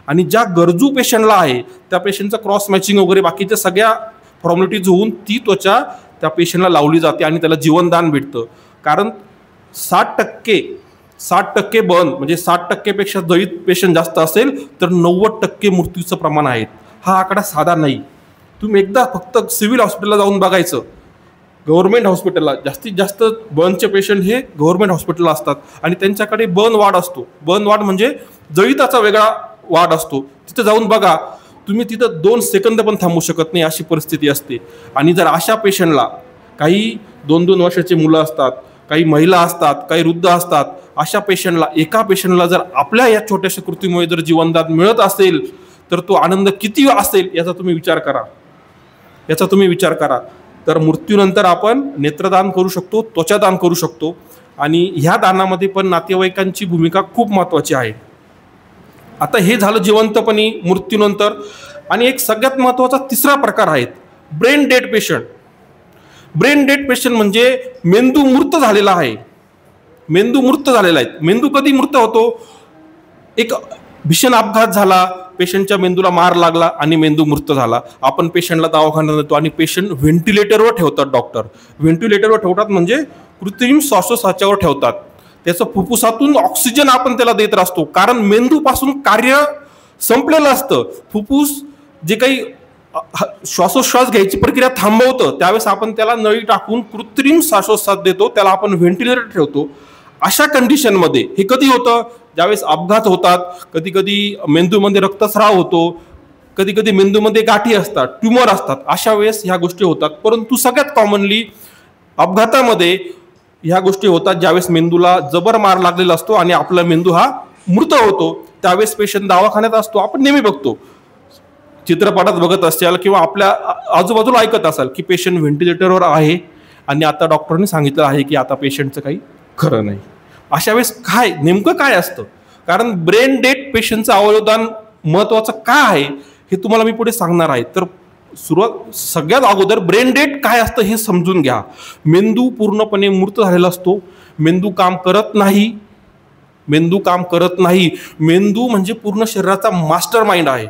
आणि ज्या गरजू पेशंटला आहे त्या पेशंटचं क्रॉस मॅचिंग वगैरे बाकीच्या सगळ्या फॉर्मॅलिटीज होऊन ती त्वचा त्या पेशंटला लावली जाते आणि त्याला जीवनदान भेटतं. कारण 60% बर्न म्हणजे 60%पेक्षा जळीत पेशंट जास्त असेल तर 90% मृत्यूचं प्रमाण आहे. हा आकडा साधा नाही. तुम्ही एकदा फक्त सिव्हिल हॉस्पिटलला जाऊन बघायचं. गव्हर्नमेंट हॉस्पिटलला जास्तीत जास्त बर्नचे पेशंट हे गव्हर्नमेंट हॉस्पिटलला असतात आणि त्यांच्याकडे बर्न वॉर्ड असतो. बर्न वॉर्ड म्हणजे जळीताचा वेगळा वॉर्ड असतो. तिथं जाऊन बघा, तुम्ही तिथं 2 सेकंद पण थांबू शकत नाही अशी परिस्थिती असते. आणि जर अशा पेशंटला काही 2-2 वर्षाची मुलं असतात, काही महिला असतात, काही वृद्ध असतात, अशा पेशंटला एका पेशंटला जर आपल्या या छोट्याशा कृतीमुळे जर जीवनदान मिळत असेल तर तो आनंद किती असेल याचा तुम्ही विचार करा. तर मृत्यूनंतर आपण नेत्रदान करू शकतो, त्वचादान करू शकतो आणि ह्या दानामध्ये पण नातेवाईकांची भूमिका खूप महत्त्वाची आहे. आता हे झालं जिवंतपणी मृत्यूनंतर. आणि एक सगळ्यात महत्त्वाचा तिसरा प्रकार आहे brain dead patient. Brain dead patient म्हणजे मेंदू मृत झालेला आहे. मेंदू कधी मृत होतो? एक भीषण अपघात झाला, पेशंटच्या मेंदूला मार लागला आणि मेंदू मृत झाला. आपण पेशंटला दवाखान्यात नेतो आणि पेशंट व्हेंटिलेटरवर ठेवतात. डॉक्टर व्हेंटिलेटरवर ठेवतात म्हणजे कृत्रिम श्वासोच्छवासावर ठेवतात. त्याचं फुफ्फुसातून ऑक्सिजन आपण त्याला देत असतो, कारण मेंदूपासून कार्य संपलेलं असतं. फुफ्फुस जे काही श्वासोच्छ्वास घ्यायची प्रक्रिया थांबवतं त्यावेळेस आपण त्याला नळी टाकून कृत्रिम श्वासोच्छ्वास देतो, त्याला आपण व्हेंटिलेटर ठेवतो. अशा कंडिशनमध्ये हे कधी होतं? ज्यावेळेस अपघात होतात, कधी कधी मेंदूमध्ये रक्तस्राव होतो, कधी कधी मेंदूमध्ये गाठी असतात, ट्यूमर असतात, अशा वेळेस ह्या गोष्टी होतात. परंतु सगळ्यात कॉमनली अपघातामध्ये ह्या गोष्टी होतात ज्यावेळेस मेंदूला जबर मार लागलेला असतो आणि आपला मेंदू हा मृत होतो. त्यावेळेस पेशंट दवाखान्यात असतो. आपण नेहमी बघतो, चित्रपटात बघत असाल किंवा आपल्या आजूबाजूला ऐकत असाल की पेशंट व्हेंटिलेटरवर आहे आणि आता डॉक्टरांनी सांगितलं आहे की आता पेशंटचं काही खरं नाही. अशा वेळेस नेमकं काय असतं? कारण ब्रेन डेड पेशंटचं अवयवदान महत्त्वाचं का आहे हे तुम्हाला मी पुढे सांगणार आहे. तर सगळ्यात अगोदर ब्रेन डेड काय असतं हे समजून घ्या. मेंदू पूर्णपणे मृत झालेला असतो. मेंदू काम करत नाही. मेंदू म्हणजे पूर्ण शरीराचा मास्टर माइंड आहे.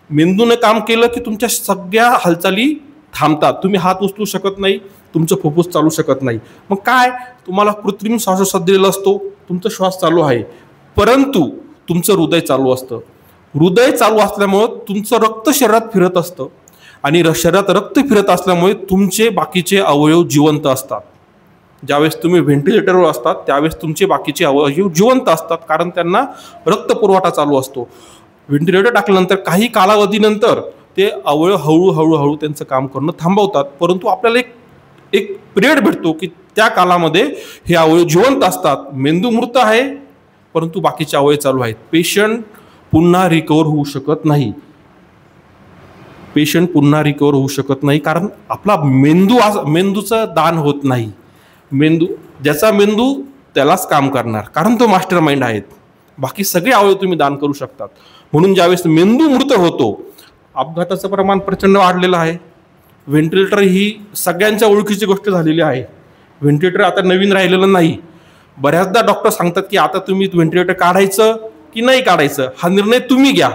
मेंदूने काम केलं की तुमच्या सगळ्या हालचाली थांबतात. तुम्ही हात उचलू शकत नाही, तुमचं फुफ्फुस चालू शकत नाही. मग काय, तुम्हाला कृत्रिम श्वासोच्छ्वास दिलेला असतो, तुमचा श्वास चालू आहे, परंतु तुमचं हृदय चालू असतं. हृदय चालू असल्यामुळं तुमचं रक्त शरीरात फिरत असतं आणि शरीरात रक्त फिरत असल्यामुळे तुमचे बाकीचे अवयव जिवंत असतात. ज्यावेळेस तुम्ही व्हेंटिलेटरवर असतात त्यावेळेस तुमचे बाकीचे अवयव जिवंत असतात, कारण त्यांना रक्तपुरवठा चालू असतो. व्हेंटिलेटर टाकल्यानंतर काही कालावधीनंतर ते अवयव हळूहळू त्यांचं काम करणं थांबवतात. परंतु आपल्याला एक पिरियड भेटतो की त्या कालामध्ये हे अवयव जिवंत असतात. मेंदू मृत आहे परंतु बाकीचे अवयव चालू आहेत. पेशंट पुन्हा रिकवर होऊ शकत नाही. कारण आपला मेंदूचं दान होत नाही. ज्याचा मेंदू त्यालाच काम करणार, कारण तो मास्टर माइंड आहेत. बाकी सगळे अवयव तुम्ही दान करू शकतात. म्हणून ज्यावेळेस मेंदू मृत होतो, अपघाताचं प्रमाण प्रचंड वाढलेलं आहे. व्हेंटिलेटर ही सगळ्यांच्या ओळखीची गोष्ट झालेली आहे. व्हेंटिलेटर आता नवीन राहिलेलं नाही. बऱ्याचदा डॉक्टर सांगतात की आता तुम्ही व्हेंटिलेटर काढायचं की नाही काढायचं हा निर्णय तुम्ही घ्या.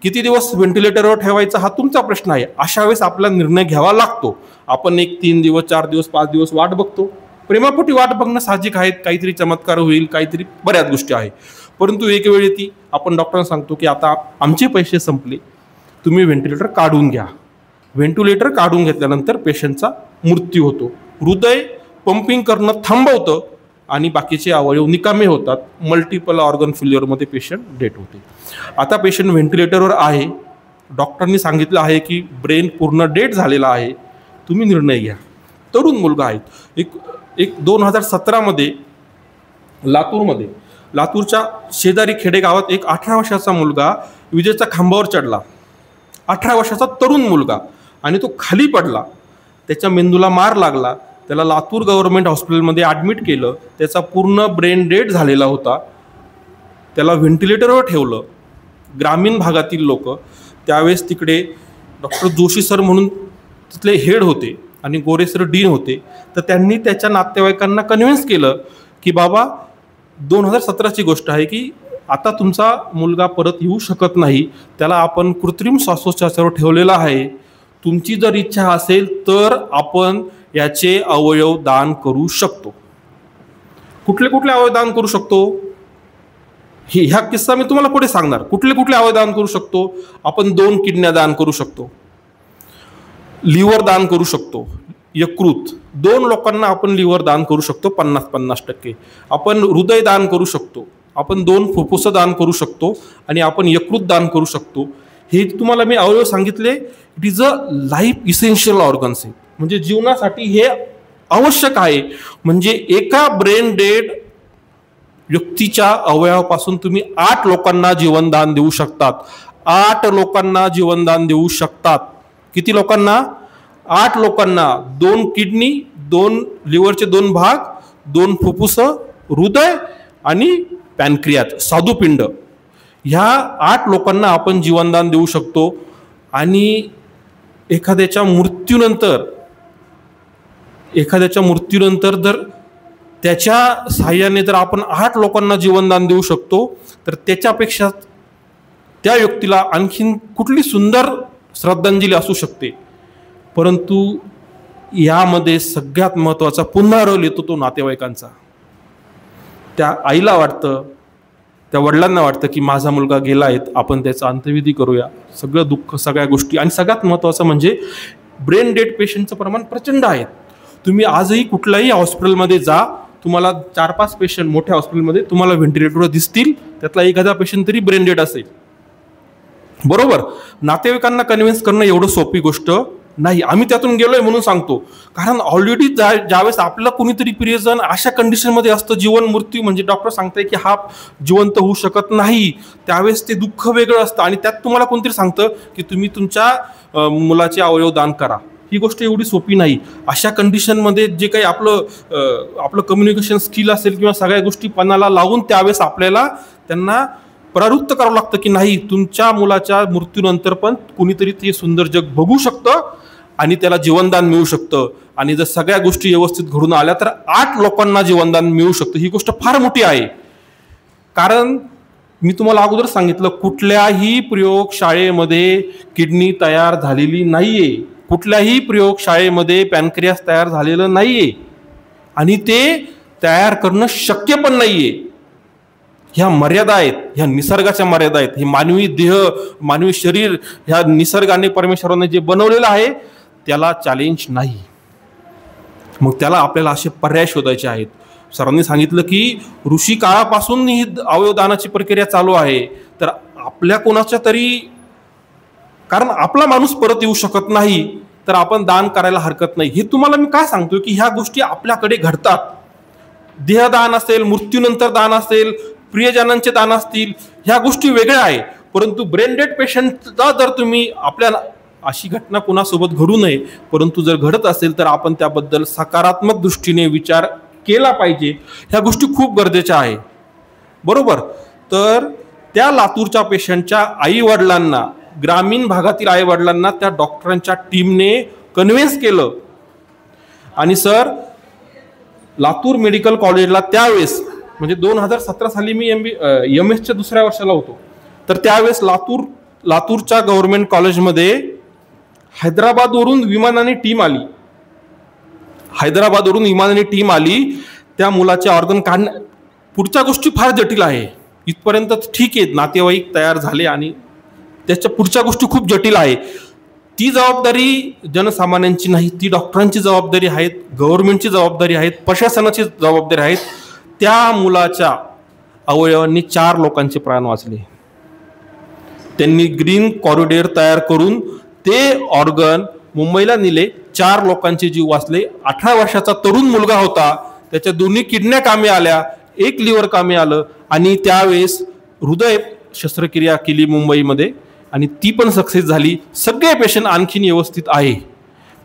किती दिवस व्हेंटिलेटरवर ठेवायचा हा तुमचा प्रश्न आहे. अशा वेळेस आपला निर्णय घ्यावा लागतो. आपण एक 3 दिवस 4 दिवस 5 दिवस वाट बघतो. प्रेमापोटी वाट बघणं साहजिक आहे. काहीतरी चमत्कार होईल, काहीतरी बऱ्याच गोष्टी आहेत. परंतु एक वेळ येते, आपण डॉक्टरांना सांगतो की आता आमचे पैसे संपले, तुम्ही व्हेंटिलेटर काढून घ्या. व्हेंटिलेटर काढून घेतल्यानंतर पेशंटचा मृत्यू होतो. हृदय पंपिंग करणं थांबवतं आणि बाकीचे अवयव निकामे होतात. मल्टिपल ऑर्गन फेल्युअरमध्ये पेशंट डेथ होते. आता पेशंट व्हेंटिलेटरवर आहे, डॉक्टरांनी सांगितलं आहे की ब्रेन पूर्ण डेथ झालेला आहे, तुम्ही निर्णय घ्या. तरुण मुलगा आहे. एक 2017मध्ये लातूरच्या शेजारी खेडेगावात एक 18 वर्षाचा मुलगा विजेच्या खांबावर चढला. 18 वर्षाचा तरुण मुलगा, आणि तो खाली पडला. त्याच्या मेंदूला मार लागला. त्याला लातूर गव्हर्नमेंट हॉस्पिटलमध्ये ॲडमिट केलं. त्याचा पूर्ण ब्रेन डेड झालेला होता. त्याला व्हेंटिलेटरवर ठेवलं. ग्रामीण भागातील लोक त्यावेळेस तिकडे डॉक्टर जोशी सर म्हणून तिथले हेड होते आणि गोरे सर डीन होते. तर त्यांनी त्याच्या नातेवाईकांना कन्व्हिन्स केलं की बाबा 2017ची गोष्ट आहे की आता तुमचा मुलगा परत येऊ शकत नाही, त्याला आपण कृत्रिम श्वासोच्छवासावर ठेवलेला आहे. तुमची जर इच्छा असेल तर आपण याचे अवयव दान करू शकतो. कुठले कुठले अवयव दान करू शकतो ह्या किस्सा मी तुम्हाला पुढे सांगणार. कुठले कुठले अवयव दान करू शकतो? आपण 2 किडन्या दान करू शकतो, लिव्हर दान करू शकतो, यकृत 2 लोकांना आपण लिव्हर दान करू शकतो 50-50%. आपण हृदय दान करू शकतो, आपण 2 फुफ्फुसं दान करू शकतो आणि आपण यकृत दान करू शकतो. हे तुम्हाला मी अवयव सांगितले, it is a life essential organs आहे, म्हणजे जीवनासाठी हे आवश्यक आहे. म्हणजे एका ब्रेन डेड व्यक्तीच्या अवयवापासून तुम्ही 8 लोकांना जीवनदान देऊ शकतात. 8 लोकांना जीवनदान देऊ शकतात. किती लोकांना? 8 लोकांना. 2 किडनी, 2 लिव्हरचे 2 भाग, 2 फुफ्फुसं, हृदय आणि पॅनक्रियात स्वादुपिंड, ह्या 8 लोकांना आपण जीवनदान देऊ शकतो. आणि एखाद्याच्या मृत्यूनंतर जर त्याच्या साहाय्याने जर आपण 8 लोकांना जीवनदान देऊ शकतो तर त्याच्यापेक्षा त्या व्यक्तीला आणखीन कुठली सुंदर श्रद्धांजली असू शकते. परंतु यामध्ये सगळ्यात महत्त्वाचा पुन्हा रोल येतो तो नातेवाईकांचा. त्या आईला वाटतं, त्या वडिलांना वाटतं की माझा मुलगा गेला आहे, आपण त्याचा अंत्यविधी करूया. सगळं दुःख, सगळ्या गोष्टी. आणि सगळ्यात महत्त्वाचं म्हणजे ब्रेन डेड पेशंटचं प्रमाण प्रचंड आहे. तुम्ही आजही कुठल्याही हॉस्पिटलमध्ये जा, तुम्हाला 4-5 पेशंट मोठ्या हॉस्पिटलमध्ये तुम्हाला व्हेंटिलेटरवर दिसतील, त्यातला एखादा पेशंट तरी ब्रेन डेड असेल. बरोबर. नातेवाईकांना कन्व्हिन्स करणं एवढं सोपी गोष्ट नाही. आम्ही त्यातून गेलोय म्हणून सांगतो, कारण ऑलरेडी ज्यावेळेस आपलं कुणीतरी प्रियजन अशा कंडिशनमध्ये असतं, जीवन मृत्यू म्हणजे डॉक्टर सांगताय की हा जिवंत होऊ शकत नाही, त्यावेळेस ते दुःख वेगळं असतं. आणि त्यात तुम्हाला कोणतरी सांगतं की तुम्ही तुमच्या मुलाचे अवयव दान करा. ही गोष्ट एवढी सोपी नाही. अशा कंडिशनमध्ये जे काही आपलं कम्युनिकेशन स्किल असेल किंवा सगळ्या गोष्टी पणाला लावून त्यावेळेस आपल्याला त्यांना प्रवृत्त करावं लागतं की नाही, तुमच्या मुलाच्या मृत्यूनंतर पण कुणीतरी ते सुंदर जग बघू शकतं आणि त्याला जीवनदान मिळू शकतं. आणि जर सगळ्या गोष्टी व्यवस्थित घडून आल्या तर 8 लोकांना जीवनदान मिळू शकतं. ही गोष्ट फार मोठी आहे. कारण मी तुम्हाला अगोदर सांगितलं, कुठल्याही प्रयोगशाळेमध्ये किडनी तयार झालेली नाहीये, कुठल्याही प्रयोगशाळेमध्ये पॅनक्रियास तयार झालेलं नाहीये आणि ते तयार करणं शक्य पण नाहीये. ह्या मर्यादा आहेत, ह्या निसर्गाच्या मर्यादा आहेत. हे मानवी देह, मानवी शरीर ह्या निसर्गाने, परमेश्वराने जे बनवलेलं आहे त्याला चॅलेंज नाही. मग त्याला आपल्याला असे पर्याय शोधायचे आहेत. सरांनी सांगितलं की ऋषी काळापासून ही अवयवदानाची प्रक्रिया चालू आहे. तर आपल्या कोणाच्या तरी, कारण आपला माणूस परत येऊ शकत नाही तर आपण दान करायला हरकत नाही. हे तुम्हाला मी काय सांगतोय की ह्या गोष्टी आपल्याकडे घडतात. देहदान असेल, मृत्यूनंतर दान असेल, प्रियजनांचे दान असतील, ह्या गोष्टी वेगळ्या आहे. परंतु ब्रेन डेड पेशंटचा जर तुम्ही, आपल्याला अशी घटना कुणासोबत घडू नये, परंतु जर घडत असेल तर आपण त्याबद्दल सकारात्मक दृष्टीने विचार केला पाहिजे. ह्या गोष्टी खूप गरजेच्या आहे. बरोबर. तर त्या लातूरच्या पेशंटच्या आईवडिलांना, ग्रामीण भागातील आईवडिलांना त्या डॉक्टरांच्या टीमने कन्व्हिन्स केलं. आणि सर, लातूर मेडिकल कॉलेजला त्यावेळेस म्हणजे 2017 साली मी MSच्या 2ऱ्या वर्षाला होतो. तर त्यावेळेस लातूरच्या गव्हर्नमेंट कॉलेजमध्ये हैदराबादवरून विमानाने टीम आली. हैदराबादवरून विमानाने टीम आली. त्या मुलाचे ऑर्गन काढण्या, पुढच्या गोष्टी फार जटिल आहे. इथपर्यंत ठीक आहे, नातेवाईक तयार झाले आणि त्याच्या पुढच्या गोष्टी खूप जटिल आहे. ती जबाबदारी जनसामान्यांची नाही, ती डॉक्टरांची जबाबदारी आहेत, गव्हर्नमेंटची जबाबदारी आहेत, प्रशासनाची जबाबदारी आहेत. त्या मुलाच्या अवयवांनी 4 लोकांचे प्राण वाचले. त्यांनी ग्रीन कॉरिडॉर तयार करून ते ऑर्गन मुंबईला नेले. 4 लोकांचे जीव वाचले. 18 वर्षाचा तरुण मुलगा होता, त्याच्या दोन्ही किडन्या कामी आल्या, 1 लिव्हर कामी आलं आणि त्यावेळेस हृदय शस्त्रक्रिया केली मुंबईमध्ये आणि ती पण सक्सेस झाली. सगळे पेशंट आणखीन व्यवस्थित आहे.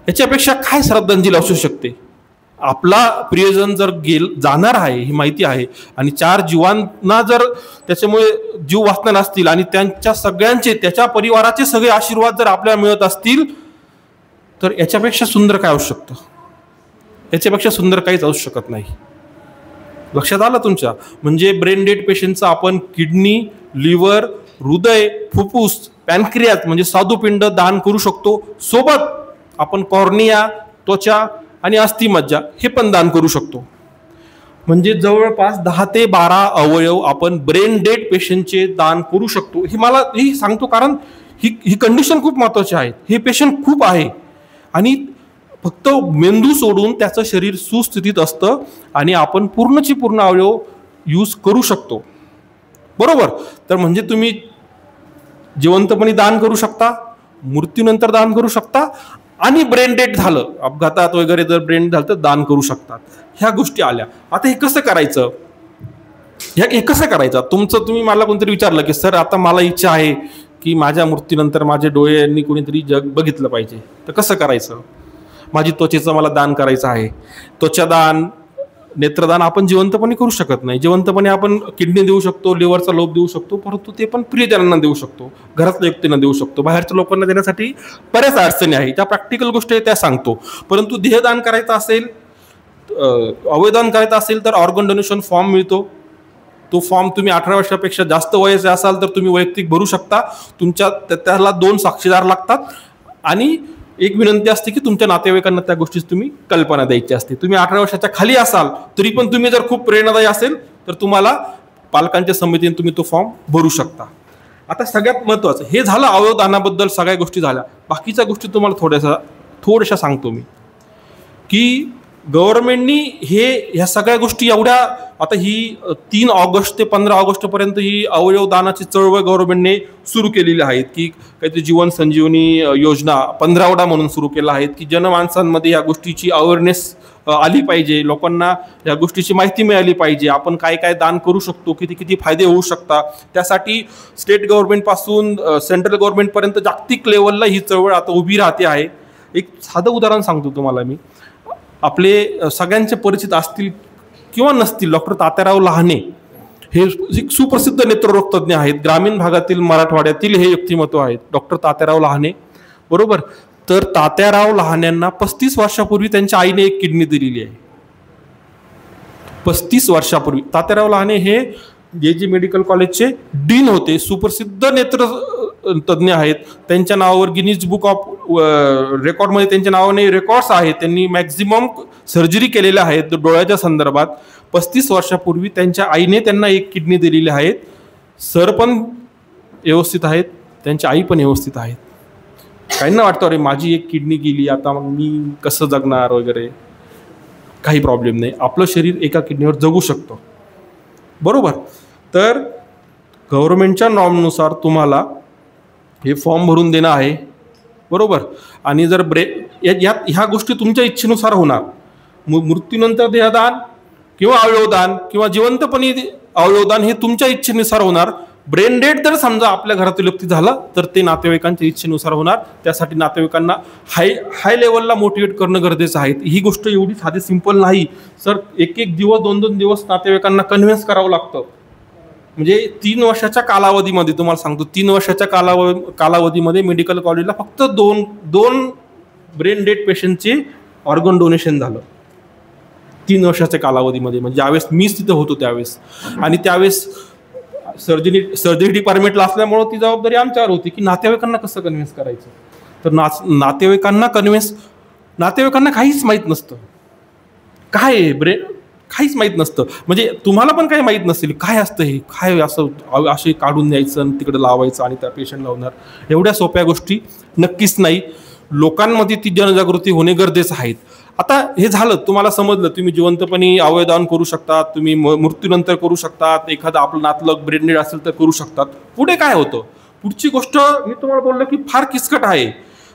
याच्यापेक्षा काय श्रद्धांजली असू शकते? आपला प्रियजन जर जाणार आहे ही माहिती आहे आणि 4 जीवांना जर त्याच्यामुळे जीव वाचणार असतील आणि त्यांच्या सगळ्यांचे, त्याच्या परिवाराचे सगळे आशीर्वाद जर आपल्याला मिळत असतील तर याच्यापेक्षा सुंदर काय असू शकतं? याच्यापेक्षा सुंदर काहीच असू शकत नाही. लक्षात आलं तुमच्या? म्हणजे ब्रेन डेड पेशंटचं आपण किडनी, लिव्हर, हृदय, फुफ्फुस, पॅनक्रियास म्हणजे स्वादुपिंड दान करू शकतो. सोबत आपण कॉर्निया, त्वचा आणि अस्थिमज्जा हे पण दान करू शकतो. म्हणजे जवळपास 10 ते 12 अवयव आपण ब्रेन डेड पेशंटचे दान करू शकतो. हे मला सांगतो कारण ही कंडिशन खूप महत्त्वाची आहे. हे पेशंट खूप आहे आणि फक्त मेंदू सोडून त्याचं शरीर सुस्थितीत असतं आणि आपण पूर्णची पूर्ण अवयव यूज करू शकतो. बरोबर? तर म्हणजे तुम्ही जिवंतपणी दान करू शकता, मृत्यूनंतर दान करू शकता आणि ब्रेन डेड झालं, अपघातात वगैरे जर ब्रेन झालं तर दान करू शकतात. ह्या गोष्टी आल्या. आता हे कसं करायचं? हे कसं करायचं? तुम्ही मला कोणतरी विचारलं की सर आता मला इच्छा आहे की माझ्या मृत्यूनंतर माझे डोळ्यांनी कोणीतरी जग बघितलं पाहिजे, तर कसं करायचं? माझी त्वचेचं मला दान करायचं आहे. त्वचादान, नेत्रदान आपण जिवंतपणे करू शकत नाही. जिवंतपणे आपण किडनी देऊ शकतो, लिव्हरचा लोब देऊ शकतो, परंतु ते पण प्रियजनांना देऊ शकतो, घरातल्या व्यक्तींना देऊ शकतो. बाहेरच्या लोकांना देण्यासाठी बऱ्याच अडचणी आहेत. त्या प्रॅक्टिकल गोष्टी त्या सांगतो. परंतु देहदान करायचं असेल, अवयवदान करायचं असेल तर ऑर्गन डोनेशन फॉर्म मिळतो. तो फॉर्म तुम्ही 18 वर्षापेक्षा जास्त वयाचे असाल तर तुम्ही वैयक्तिक भरू शकता. त्याला 2 साक्षीदार लागतात आणि एक विनंती असते की तुमच्या नातेवाईकांना त्या गोष्टीची तुम्ही कल्पना द्यायची असते. तुम्ही 18 वर्षाच्या खाली असाल तरी पण तुम्ही जर खूप प्रेरणादायी असेल तर तुम्हाला पालकांच्या संमतीने तुम्ही तो फॉर्म भरू शकता. आता सगळ्यात महत्त्वाचं हे झालं अवयवदानाबद्दल सगळ्या गोष्टी झाल्या. बाकीच्या गोष्टी तुम्हाला थोड्याशा सांगतो मी की गव्हर्नमेंटनी ह्या सगळ्या गोष्टी एवढ्या, आता ही 3 ऑगस्ट ते 15 ऑगस्टपर्यंत ही अवयवदानाची चळवळ गव्हर्नमेंटने सुरू केलेली आहेत की काहीतरी जीवन संजीवनी योजना 15वडा म्हणून सुरू केला आहे की जनमानसांमध्ये या गोष्टीची अवेअरनेस आली पाहिजे, लोकांना या गोष्टीची माहिती मिळाली पाहिजे, आपण काय काय दान करू शकतो, किती किती फायदे होऊ शकतात. त्यासाठी स्टेट गव्हर्नमेंटपासून सेंट्रल गव्हर्नमेंटपर्यंत जागतिक लेवलला ही चळवळ आता उभी राहते आहे. एक साधं उदाहरण सांगतो तुम्हाला मी. आपले सगळ्यांचे परिचित असतील किंवा नसतील डॉक्टर तात्याराव लहाने हे एक सुप्रसिद्ध नेत्ररोगतज्ञ आहेत. ग्रामीण भागातील मराठवाड्यातील हे व्यक्तिमत्व आहेत डॉक्टर तात्याराव लहाने. बरोबर? तर तात्याराव लहान्यांना 35 वर्षापूर्वी त्यांच्या आईने एक किडनी दिलेली आहे. 35 वर्षापूर्वी तात्याराव लहाने हे जे मेडिकल कॉलेजचे डीन होते, सुप्रसिद्ध नेत्र तज्ञ आहेत. त्यांच्या नावावर गिनीज बुक ऑफ रेकॉर्डमध्ये त्यांच्या नावाने रेकॉर्ड्स आहेत. त्यांनी मॅक्झिमम सर्जरी केलेल्या आहेत डोळ्याच्या संदर्भात. 35 वर्षापूर्वी त्यांच्या आईने त्यांना एक किडनी दिलेली आहेत. सर पण व्यवस्थित आहेत, त्यांची आई पण व्यवस्थित आहेत. काहींना वाटतं अरे माझी एक किडनी गेली, आता मग मी कसं जगणार वगैरे. काही प्रॉब्लेम नाही, आपलं शरीर एका किडनीवर जगू शकतं. बरोबर? तर गव्हर्नमेंटच्या नॉर्मनुसार तुम्हाला हे फॉर्म भरून देणं आहे. बरोबर? आणि जर ह्या गोष्टी तुमच्या इच्छेनुसार होणार. मृत्यूनंतर देहदान किंवा अवयवदान किंवा जिवंतपणी अवयवदान हे तुमच्या इच्छेनुसार होणार. ब्रेन डेड जर समजा आपल्या घरातील व्यक्ती झाला तर ते नातेवाईकांच्या इच्छेनुसार होणार. त्यासाठी नातेवाईकांना हाय लेवलला मोटिवेट करणं गरजेचं आहे. ही गोष्ट एवढी साधी सिंपल नाही सर. 1 दिवस 2 दिवस नातेवाईकांना कन्व्हिन्स करावं लागतं. म्हणजे 3 वर्षाच्या कालावधीमध्ये तुम्हाला सांगतो, 3 वर्षाच्या कालावधीमध्ये मेडिकल कॉलेजला फक्त दोन ब्रेन डेड पेशंटचे ऑर्गन डोनेशन झालं 3 वर्षाच्या कालावधीमध्ये. म्हणजे ज्यावेळेस मीच तिथं होतो त्यावेळेस. आणि त्यावेळेस सर्जरी डिपार्टमेंटला असल्यामुळं ती जबाबदारी आमच्यावर होती की नातेवाईकांना कसं कन्व्हिन्स करायचं. तर नातेवाईकांना काहीच माहीत नसतं काय आहे काहीच माहीत नसतं. म्हणजे तुम्हाला पण काही माहीत नसेल काय असतं हे, काय असं असे काढून न्यायचं आणि तिकडे लावायचं आणि त्या पेशंट लावणार. एवढ्या सोप्या गोष्टी नक्कीच नाही. लोकांमध्ये ती जनजागृती होणे गरजेचं आहे. आता हे झालं, तुम्हाला समजलं, तुम्ही जिवंतपणी अवयवदान करू शकतात, तुम्ही मृत्यूनंतर करू शकतात, एखादं आपलं नातलग ब्रेन डेड असेल तर करू शकतात. पुढे काय होतं? पुढची गोष्ट मी तुम्हाला बोललो की फार किचकट आहे.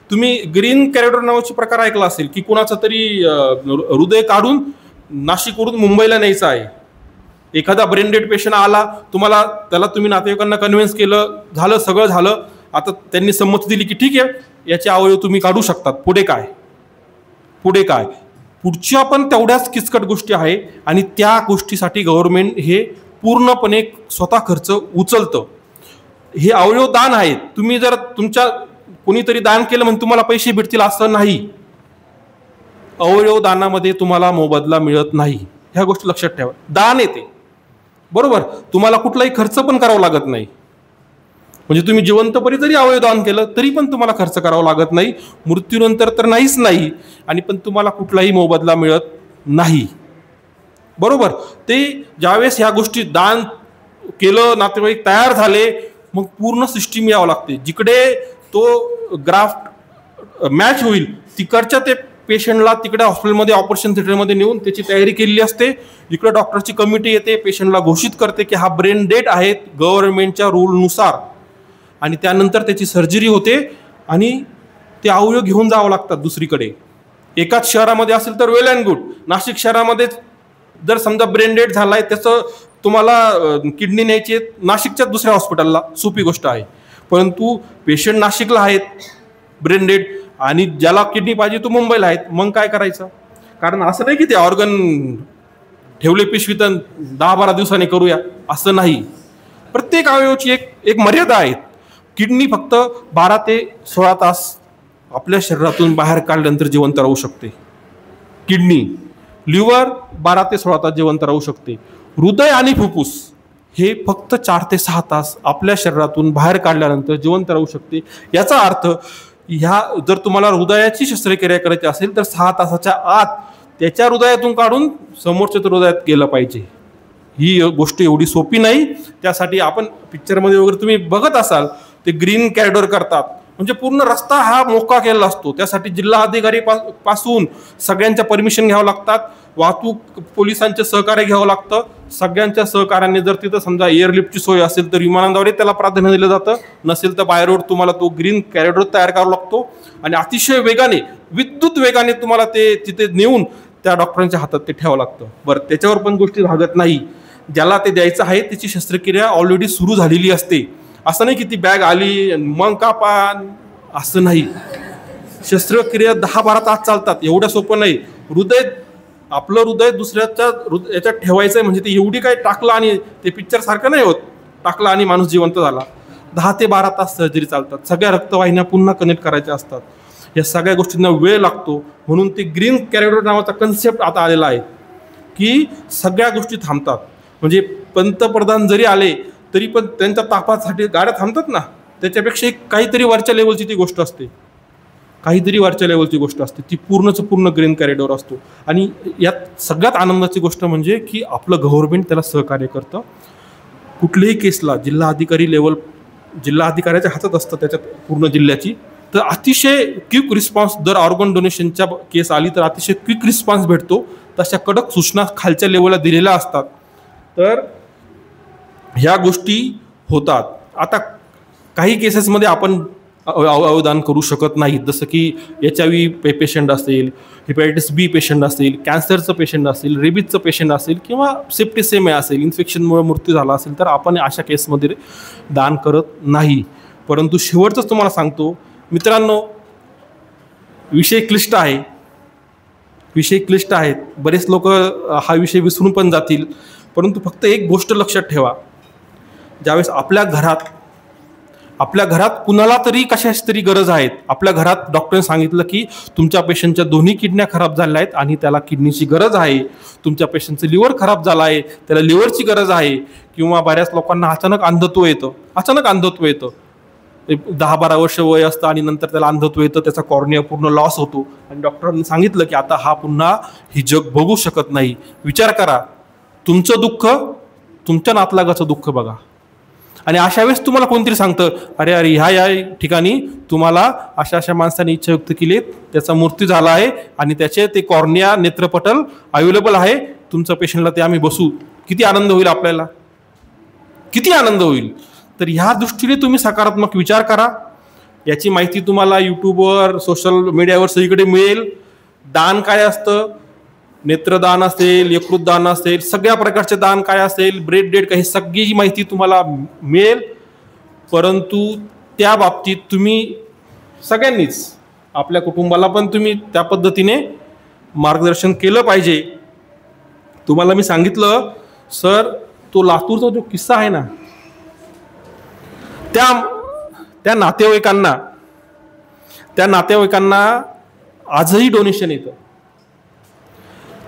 तुम्ही ग्रीन कॅरिडॉर नावाची प्रकार ऐकला असेल की कुणाचं तरी हृदय काढून नाशिकवरून मुंबईला न्यायचं आहे. एखादा ब्रेन डेड पेशंट आला, त्याला तुम्ही नातेवाईकांना कन्व्हिन्स केलं, झालं, सगळं झालं. आता त्यांनी संमती दिली की ठीक आहे याचे अवयव तुम्ही काढू शकतात. पुढे काय? पुढच्या पण तेवढ्याच किचकट गोष्टी आहे आणि त्या गोष्टीसाठी गव्हर्नमेंट हे पूर्णपणे स्वतः खर्च उचलतं. हे अवयव दान आहेत. तुम्ही जर तुमच्या कोणीतरी दान केलं म्हणून तुम्हाला पैसे भेटतील असं नाही. अवयव दानामध्ये तुम्हाला मोबदला मिळत नाही. ह्या गोष्टी लक्षात ठेवा. दान येते बरोबर, तुम्हाला कुठलाही खर्च पण करावा लागत नाही. म्हणजे तुम्ही जिवंतपणी जरी अवयव दान केलं तरी पण तुम्हाला खर्च करावा लागत नाही. मृत्यूनंतर तर नाहीच नाही, आणि पण तुम्हाला कुठलाही मोबदला मिळत नाही. बरोबर. ते ज्यावेळेस ह्या गोष्टी दान केलं, नातेवाईक तयार झाले, मग पूर्ण सिस्टीम यावं लागते. जिकडे तो ग्राफ्ट मॅच होईल तिकडच्या ते पेशंटला तिकडे हॉस्पिटलमध्ये ऑपरेशन थिएटरमध्ये नेऊन त्याची तयारी केलेली असते. इकडे डॉक्टरची कमिटी येते, पेशंटला घोषित करते की हा ब्रेन डेड आहे गव्हर्नमेंटच्या रूलनुसार, आणि त्यानंतर त्याची सर्जरी होते आणि ते अवयव घेऊन जावं लागतात दुसरीकडे. एकाच शहरामध्ये असेल तर वेल अँड गुड. नाशिक शहरामध्ये जर समजा ब्रेन डेड झालाय, त्याचं तुम्हाला किडनी न्यायची नाशिकच्या दुसऱ्या हॉस्पिटलला, सोपी गोष्ट आहे. परंतु पेशंट नाशिकला आहेत ब्रेन डेड आणि ज्याला किडनी पाहिजे तो मुंबईला आहेत. मग काय करायचं? कारण असं नाही की ते ऑर्गन ठेवले पिशवीत 10-12 दिवसांनी करूया, असं नाही. प्रत्येक अवयवाची एक मर्यादा आहे. किडनी फक्त 12 ते 16 तास आपल्या शरीरातून बाहेर काढल्यानंतर जिवंत राहू शकते. किडनी, लिव्हर 12 ते 16 तास जिवंत राहू शकते. हृदय आणि फुफ्फुस हे फक्त 4 ते 6 तास आपल्या शरीरातून बाहेर काढल्यानंतर जिवंत राहू शकते. याचा अर्थ जर तुम्हाला हृदयाची शस्त्रक्रिया करायची असेल तर 6 तासाच्या आत त्याच्या हृदयातून काढून समोरच्या हृदयात गेलं पाहिजे. ही गोष्ट एवढी सोपी नाही. त्यासाठी आपण पिक्चरमध्ये वगैरे तुम्ही बघत असाल ते ग्रीन कॅरिडॉर करतात, म्हणजे पूर्ण रस्ता हा मोकळा केलेला असतो. त्यासाठी जिल्हा अधिकारी पासून सगळ्यांच्या परमिशन घ्यावं लागतात, वाहतूक पोलिसांचे सहकार्य घ्यावं लागतं. सगळ्यांच्या सहकार्याने जर तिथं समजा एअरलिफ्टची सोय असेल तर विमानाद्वारे त्याला प्राधान्य दिलं जातं, नसेल तर बाय रोड तुम्हाला तो ग्रीन कॅरिडॉर तयार करावा लागतो आणि अतिशय वेगाने, विद्युत वेगाने तुम्हाला ते तिथे नेऊन त्या डॉक्टरांच्या हातात ते ठेवावं लागतं. बरं, त्याच्यावर पण गोष्टी भागत नाही. ज्याला ते द्यायचं आहे त्याची शस्त्रक्रिया ऑलरेडी सुरू झालेली असते. असं नाही की ती बॅग आली मग कापा, असं नाही. शस्त्रक्रिया 10-12 तास चालतात. एवढं सोपं नाही. आपलं हृदय दुसऱ्याच्या याच्यात ठेवायचं आहे म्हणजे ते एवढी काय टाकलं आणि ते पिक्चर सारखं नाही होत, टाकलं आणि माणूस जिवंत झाला. 10 ते 12 तास सर्जरी चालतात. सगळ्या रक्तवाहिन्या पुन्हा कनेक्ट करायच्या असतात. या सगळ्या गोष्टींना वेळ लागतो. म्हणून ते ग्रीन कॅरिडॉर नावाचा कन्सेप्ट आता आलेला आहे की सगळ्या गोष्टी थांबतात. म्हणजे पंतप्रधान जरी आले तरी पण त्यांच्या तापासाठी गाड्या थांबतात ना, त्याच्यापेक्षा काहीतरी वरच्या लेवलची ती गोष्ट असते. ती पूर्ण ग्रीन कॅरिडॉर असतो. आणि यात सगळ्यात आनंदाची गोष्ट म्हणजे की आपलं गव्हर्नमेंट त्याला सहकार्य करतं. कुठल्याही केसला जिल्हाधिकाऱ्याच्या हातात असतं त्याच्यात पूर्ण जिल्ह्याची, तर अतिशय क्विक रिस्पॉन्स, जर ऑर्गन डोनेशनच्या केस आली तर अतिशय क्विक रिस्पॉन्स भेटतो. तशा कडक सूचना खालच्या लेवलला दिलेल्या असतात. तर ह्या गोष्टी होतात. आता काही केसेसमध्ये आपण अवयवदान करू शकत नाही, जसं की HIV पेशंट असेल, हेपॅटायटिस B पेशंट असेल, कॅन्सरचं पेशंट असेल, रेबीजचं पेशंट असेल किंवा सेप्टिसेमिया असेल, इन्फेक्शनमुळे मृत्यू झाला असेल, तर आपण अशा केसमध्ये दान करत नाही. परंतु शेवटचंच तुम्हाला सांगतो मित्रांनो, विषय क्लिष्ट आहेत. बरेच लोक हा विषय विसरून पण जातील. परंतु फक्त एक गोष्ट लक्षात ठेवा, ज्यावेळेस आपल्या घरात आपल्या घरात कुणाला तरी कशाची तरी गरज आहे. आपल्या घरात डॉक्टरने सांगितलं की तुमच्या पेशंटच्या दोन्ही किडन्या खराब झाल्या आहेत आणि त्याला किडनीची गरज आहे. तुमच्या पेशंटचं लिव्हर खराब झालं आहे, त्याला लिव्हरची गरज आहे. किंवा बऱ्याच लोकांना अचानक अंधत्व येतं. 10-12 वर्ष वय असतं आणि नंतर त्याला अंधत्व येतं, त्याचा कॉर्निया पूर्ण लॉस होतो आणि डॉक्टरांनी सांगितलं की आता हा पुन्हा ही जग बघू शकत नाही. विचार करा, तुमचं दुःख, तुमच्या नातलागाचं दुःख बघा. आणि अशा वेळेस तुम्हाला कोणतरी सांगतं, अरे ह्या ठिकाणी तुम्हाला अशा माणसाने इच्छा व्यक्त केली, त्याचा मृत्यू झाला आहे आणि त्याचे ते कॉर्निया नेत्रपटल अवेलेबल आहे, तुमच्या पेशंटला ते आम्ही बसू. किती आनंद होईल आपल्याला, किती आनंद होईल. तर ह्या दृष्टीने तुम्ही सकारात्मक विचार करा. याची माहिती तुम्हाला यूट्यूबवर, सोशल मीडियावर सगळीकडे मिळेल. दान काय असतं, नेत्रदान असेल, यकृतदान असेल, सगळ्या प्रकारचे दान काय असेल, ब्रेड डेड काही, सगळी माहिती तुम्हाला मिळेल. परंतु त्या बाबतीत तुम्ही सगळ्यांनीच आपल्या कुटुंबाला पण तुम्ही त्या पद्धतीने मार्गदर्शन केलं पाहिजे. तुम्हाला मी सांगितलं सर, तो लातूरचा जो किस्सा आहे ना, त्या नातेवाईकांना आजही डोनेशन येतं.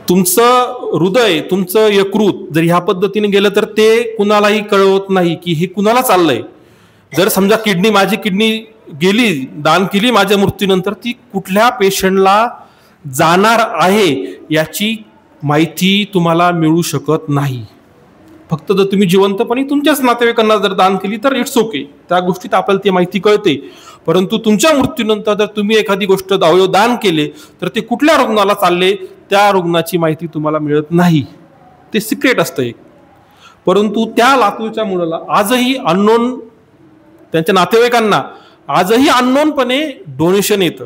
तुमचं हृदय, तुमचं यकृत जर ह्या पद्धतीने गेलं तर ते कुणालाही कळवत नाही की हे कुणाला चाललंय. जर समजा माझी किडनी गेली, दान केली माझ्या मृत्यूनंतर, ती कुठल्या पेशंटला जाणार आहे याची माहिती तुम्हाला मिळू शकत नाही. फक्त जर तुम्ही जिवंतपणे तुमच्याच नातेवाईकांना जर दान केली तर इट्स ओके, त्या गोष्टीत आपल्याला ती माहिती कळते. परंतु तुमच्या मृत्यूनंतर जर तुम्ही एखादी गोष्ट अवयव दान केले तर ते कुठल्या रुग्णाला चालले त्या रुग्णाची माहिती तुम्हाला मिळत नाही, ते सिक्रेट असतं एक. परंतु त्या लातूरच्या मुलाला आजही अननोन, त्यांच्या नातेवाईकांना आजही अननोनपणे डोनेशन येतं.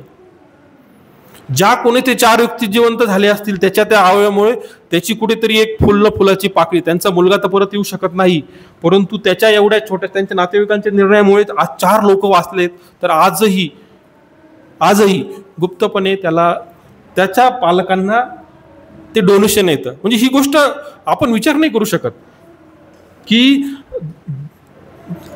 ज्या कोणी ते 4 व्यक्ती जिवंत झाले असतील त्याच्या त्या अवयवामुळे त्याची कुठेतरी एक फुलाची पाकळी, त्यांचा मुलगा तर परत येऊ शकत नाही, परंतु त्याच्या एवढ्या छोट्या त्यांच्या नातेवाईकांच्या निर्णयामुळे आज 4 लोक वाचलेत. तर आजही गुप्तपणे त्याला, त्याच्या पालकांना ते डोनेशन येतं. म्हणजे ही गोष्ट आपण विचार नाही करू शकत की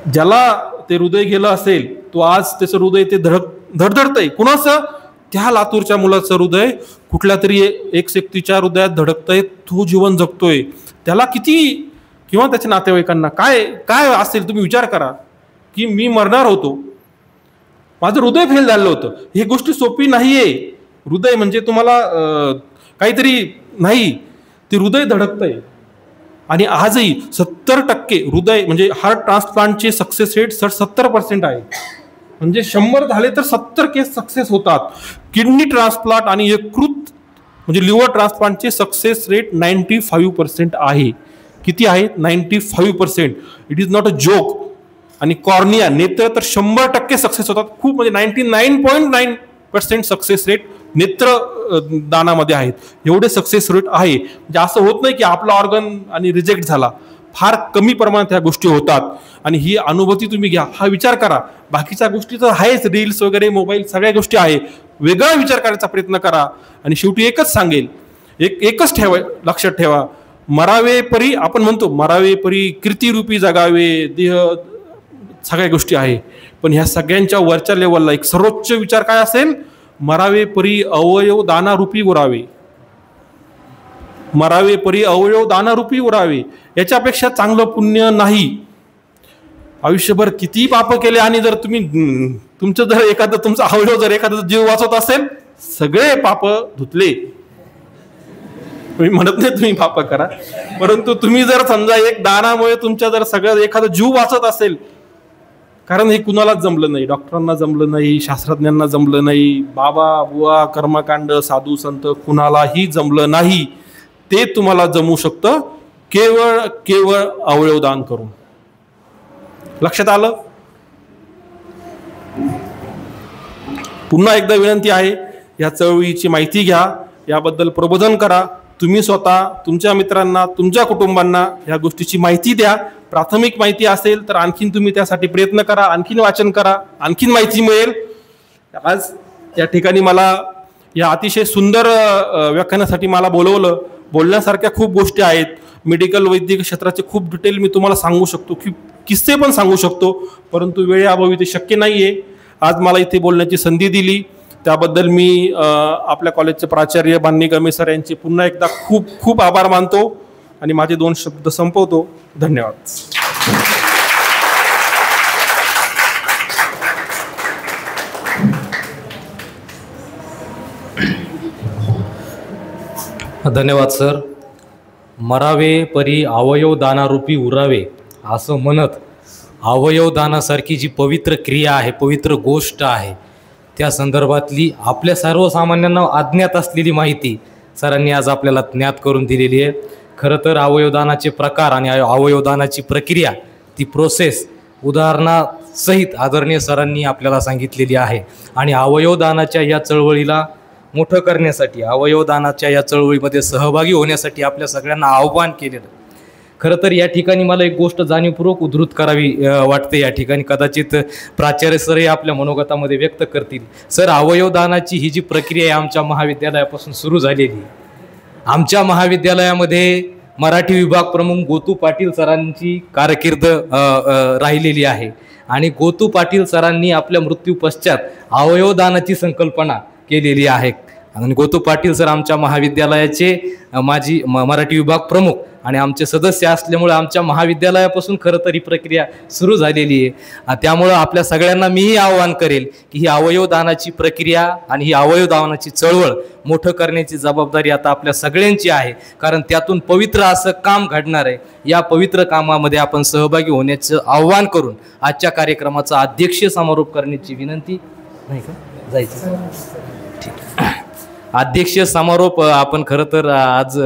ज्याला ते हृदय गेलं असेल, तो आज त्याचं हृदय ते धडधडतंय. कुणाचं? त्या लातूरच्या मुलाचं हृदय कुठल्या तरी एक व्यक्तीच्या हृदयात धडकतंय, तो जीवन जगतोय. त्याला किती, किंवा त्याच्या नातेवाईकांना काय असेल. तुम्ही विचार करा की मी मरणार होतो, माझं हृदय फेल झालं होतं. ही गोष्ट सोपी नाहीये. हृदय म्हणजे तुम्हाला काहीतरी नाही, ते हृदय धडकतंय. आणि आजही 70% हृदय म्हणजे हार्ट ट्रान्सप्लांटचे सक्सेस रेट 70% आहे. म्हणजे 100 झाले तर 70 केस सक्सेस होतात. किडनी ट्रान्सप्लांट आणि यकृत म्हणजे लिव्हर ट्रान्सप्लांटचे सक्सेस रेट 95% आहे. किती आहे? 95%. It is not a joke. आणि कॉर्निया, नेत्र तर 100% सक्सेस होतात. खूप म्हणजे 99.9% सक्सेस रेट नेत्र दानामध्ये आहेत. एवढे सक्सेस रेट आहे. म्हणजे असं होत नाही की आपला ऑर्गन आणि रिजेक्ट झाला. फार कमी प्रमाणात ह्या गोष्टी होतात. आणि ही अनुभूती तुम्ही घ्या, हा विचार करा. बाकीच्या गोष्टी तर आहेच, रील्स वगैरे, मोबाईल, सगळ्या गोष्टी आहे. वेगळा विचार करायचा प्रयत्न करा. आणि शेवटी एकच सांगेल, एकच लक्षात ठेवा, मरावे परी, आपण म्हणतो मरावे परी कीर्तिरूपी जगावे देह, सगळ्या गोष्टी आहे. पण ह्या सगळ्यांच्या वरच्या लेवलला एक सर्वोच्च विचार काय असेल? मरावे परी अवयव दानारूपी उरावे. मरावे परी अवयव दानारूपी उरावे. याच्यापेक्षा चांगलं पुण्य नाही. आयुष्यभर किती पाप केले आणि जर तुम्ही तुमचं जर एखादं तुमचा अवयव जर एखादा जीव वाचवत असेल, सगळे पाप धुतले. मी म्हणत नाही तुम्ही पाप करा, परंतु तुम्ही जर समजा एक दानामुळे तुमच्या जर सगळं एखादा जीव वाचत असेल, कारण हे कुणालाच जमलं नाही, डॉक्टरांना जमलं नाही, शास्त्रज्ञांना जमलं नाही, बाबा बुवा कर्मकांड साधू संत कुणालाही जमलं नाही. ते तुम्हाला जमू शकतं केवळ अवयव दान करून. लक्षात आलं? पुन्हा एकदा विनंती आहे, या चळवळीची माहिती घ्या, याबद्दल प्रबोधन करा. तुम्ही स्वतः तुमच्या मित्रांना, तुमच्या कुटुंबांना या गोष्टीची माहिती द्या. प्राथमिक माहिती असेल तर आणखीन तुम्ही त्यासाठी प्रयत्न करा, आणखीन वाचन करा, आणखीन माहिती मिळेल. आज या ठिकाणी मला या अतिशय सुंदर व्याख्यानासाठी मला बोलवलं. बोलण्यासारख्या खूप गोष्टी आहेत. मेडिकल वैद्यकीय क्षेत्राचे खूप डिटेल मी तुम्हाला सांगू शकतो की किस्से पण सांगू शकतो, परंतु वेळेअभावी ते शक्य नाही आहे. आज मला इथे बोलण्याची संधी दिली त्याबद्दल मी आपल्या कॉलेजचे प्राचार्य माननीय गमे सर यांचे पुन्हा एकदा खूप खूप आभार मानतो आणि माझे 2 शब्द संपवतो. धन्यवाद. धन्यवाद सर. मरावे परी अवयवदानारूपी उरावे असं म्हणत अवयवदानासारखी जी पवित्र क्रिया आहे, पवित्र गोष्ट आहे, त्या संदर्भातली आपल्या सर्वसामान्यांना अज्ञात असलेली माहिती सरांनी आज आपल्याला ज्ञात करून दिलेली आहे. खरं तर अवयवदानाचे प्रकार आणि अवयवदानाची प्रक्रिया, ती प्रोसेस उदाहरणासहित आदरणीय सरांनी आपल्याला सांगितलेली आहे. आणि अवयवदानाच्या या चळवळीला मोठं करण्यासाठी, अवयवदानाच्या या चळवळीमध्ये सहभागी होण्यासाठी आपल्या सगळ्यांना आव्हान केलेलं. खरं तर या ठिकाणी मला एक गोष्ट जाणीवपूर्वक उद्धृत करावी वाटते. या ठिकाणी कदाचित प्राचार्य सरही आपल्या मनोगतामध्ये व्यक्त करतील. सर, अवयवदानाची ही जी प्रक्रिया आहे आमच्या महाविद्यालयापासून सुरू झालेली. आमच्या महाविद्यालयामध्ये मराठी विभाग प्रमुख गोतू पाटील सरांची कारकीर्द राहिलेली आहे आणि गोतू पाटील सरांनी आपल्या मृत्यू पश्चात अवयवदानाची संकल्पना केलेली आहे. आणि गोतू पाटील सर आमच्या महाविद्यालयाचे माजी मराठी विभाग प्रमुख आणि आमचे सदस्य असल्यामुळे आमच्या महाविद्यालयापासून खरं तर ही प्रक्रिया सुरू झालेली आहे. त्यामुळं आपल्या सगळ्यांना मीही आवाहन करेल की ही अवयवदानाची प्रक्रिया आणि ही अवयवदानाची चळवळ मोठं करण्याची जबाबदारी आता आपल्या सगळ्यांची आहे. कारण त्यातून पवित्र असं काम घडणार आहे. या पवित्र कामामध्ये आपण सहभागी होण्याचं आव्हान करून आजच्या कार्यक्रमाचा अध्यक्षीय समारोप करण्याची विनंती. नाही का जायचं? ठीक. अध्यक्षीय समारोप आपण खरं तर आज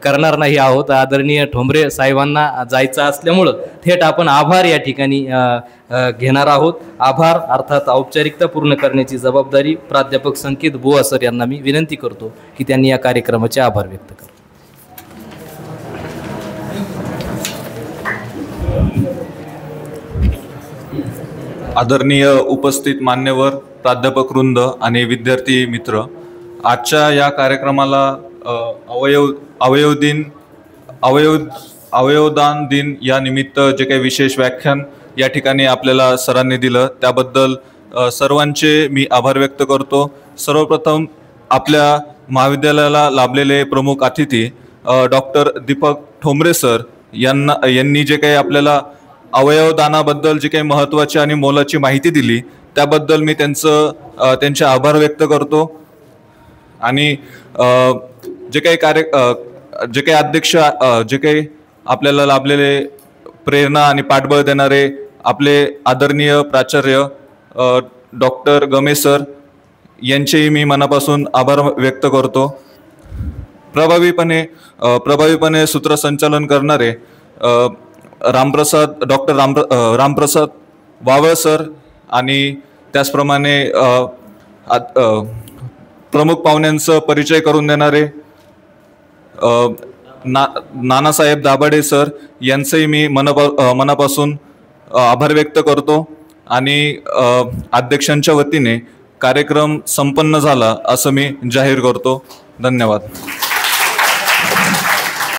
करणार नाही आहोत. आदरणीय ठोंबरे साहेबांना जायचं असल्यामुळं थेट आपण आभार या ठिकाणी घेणार आहोत. आभार अर्थात औपचारिकता पूर्ण करण्याची जबाबदारी प्राध्यापक संकेत बुवा सर यांना मी विनंती करतो की त्यांनी या कार्यक्रमाचे आभार व्यक्त करा. आदरणीय उपस्थित मान्यवर प्राध्यापक वृंद आणि विद्यार्थी मित्र, आजच्या या कार्यक्रमाला अवयवदान दिन या निमित्त जे काही विशेष व्याख्यान या ठिकाणी आपल्याला सरांनी दिलं त्याबद्दल सर्वांचे मी आभार व्यक्त करतो. सर्वप्रथम आपल्या महाविद्यालयाला लाभलेले प्रमुख अतिथी डॉक्टर दीपक ठोंबरे सर यांनी जे काही आपल्याला अवयवदानाबद्दल जी काही महत्त्वाची आणि मोलाची माहिती दिली त्याबद्दल मी त्यांचे आभार व्यक्त करतो. आणि जे काही अध्यक्ष जे काही आपल्याला लाभलेले प्रेरणा आणि पाठबळ देणारे आपले आदरणीय प्राचार्य डॉक्टर गमे सर यांचेही मी मनापासून आभार व्यक्त करतो. प्रभावीपणे सूत्रसंचालन करणारे डॉक्टर रामप्रसाद वावळ सर आणि त्याचप्रमाणे प्रमुख पाहुण्यांचा परिचय करून देणारे नानासाहेब दाभाडे सर यांचंही मी मनापासून आभार व्यक्त करतो. आणि अध्यक्षांच्या वतीने कार्यक्रम संपन्न झाला असं मी जाहीर करतो. धन्यवाद.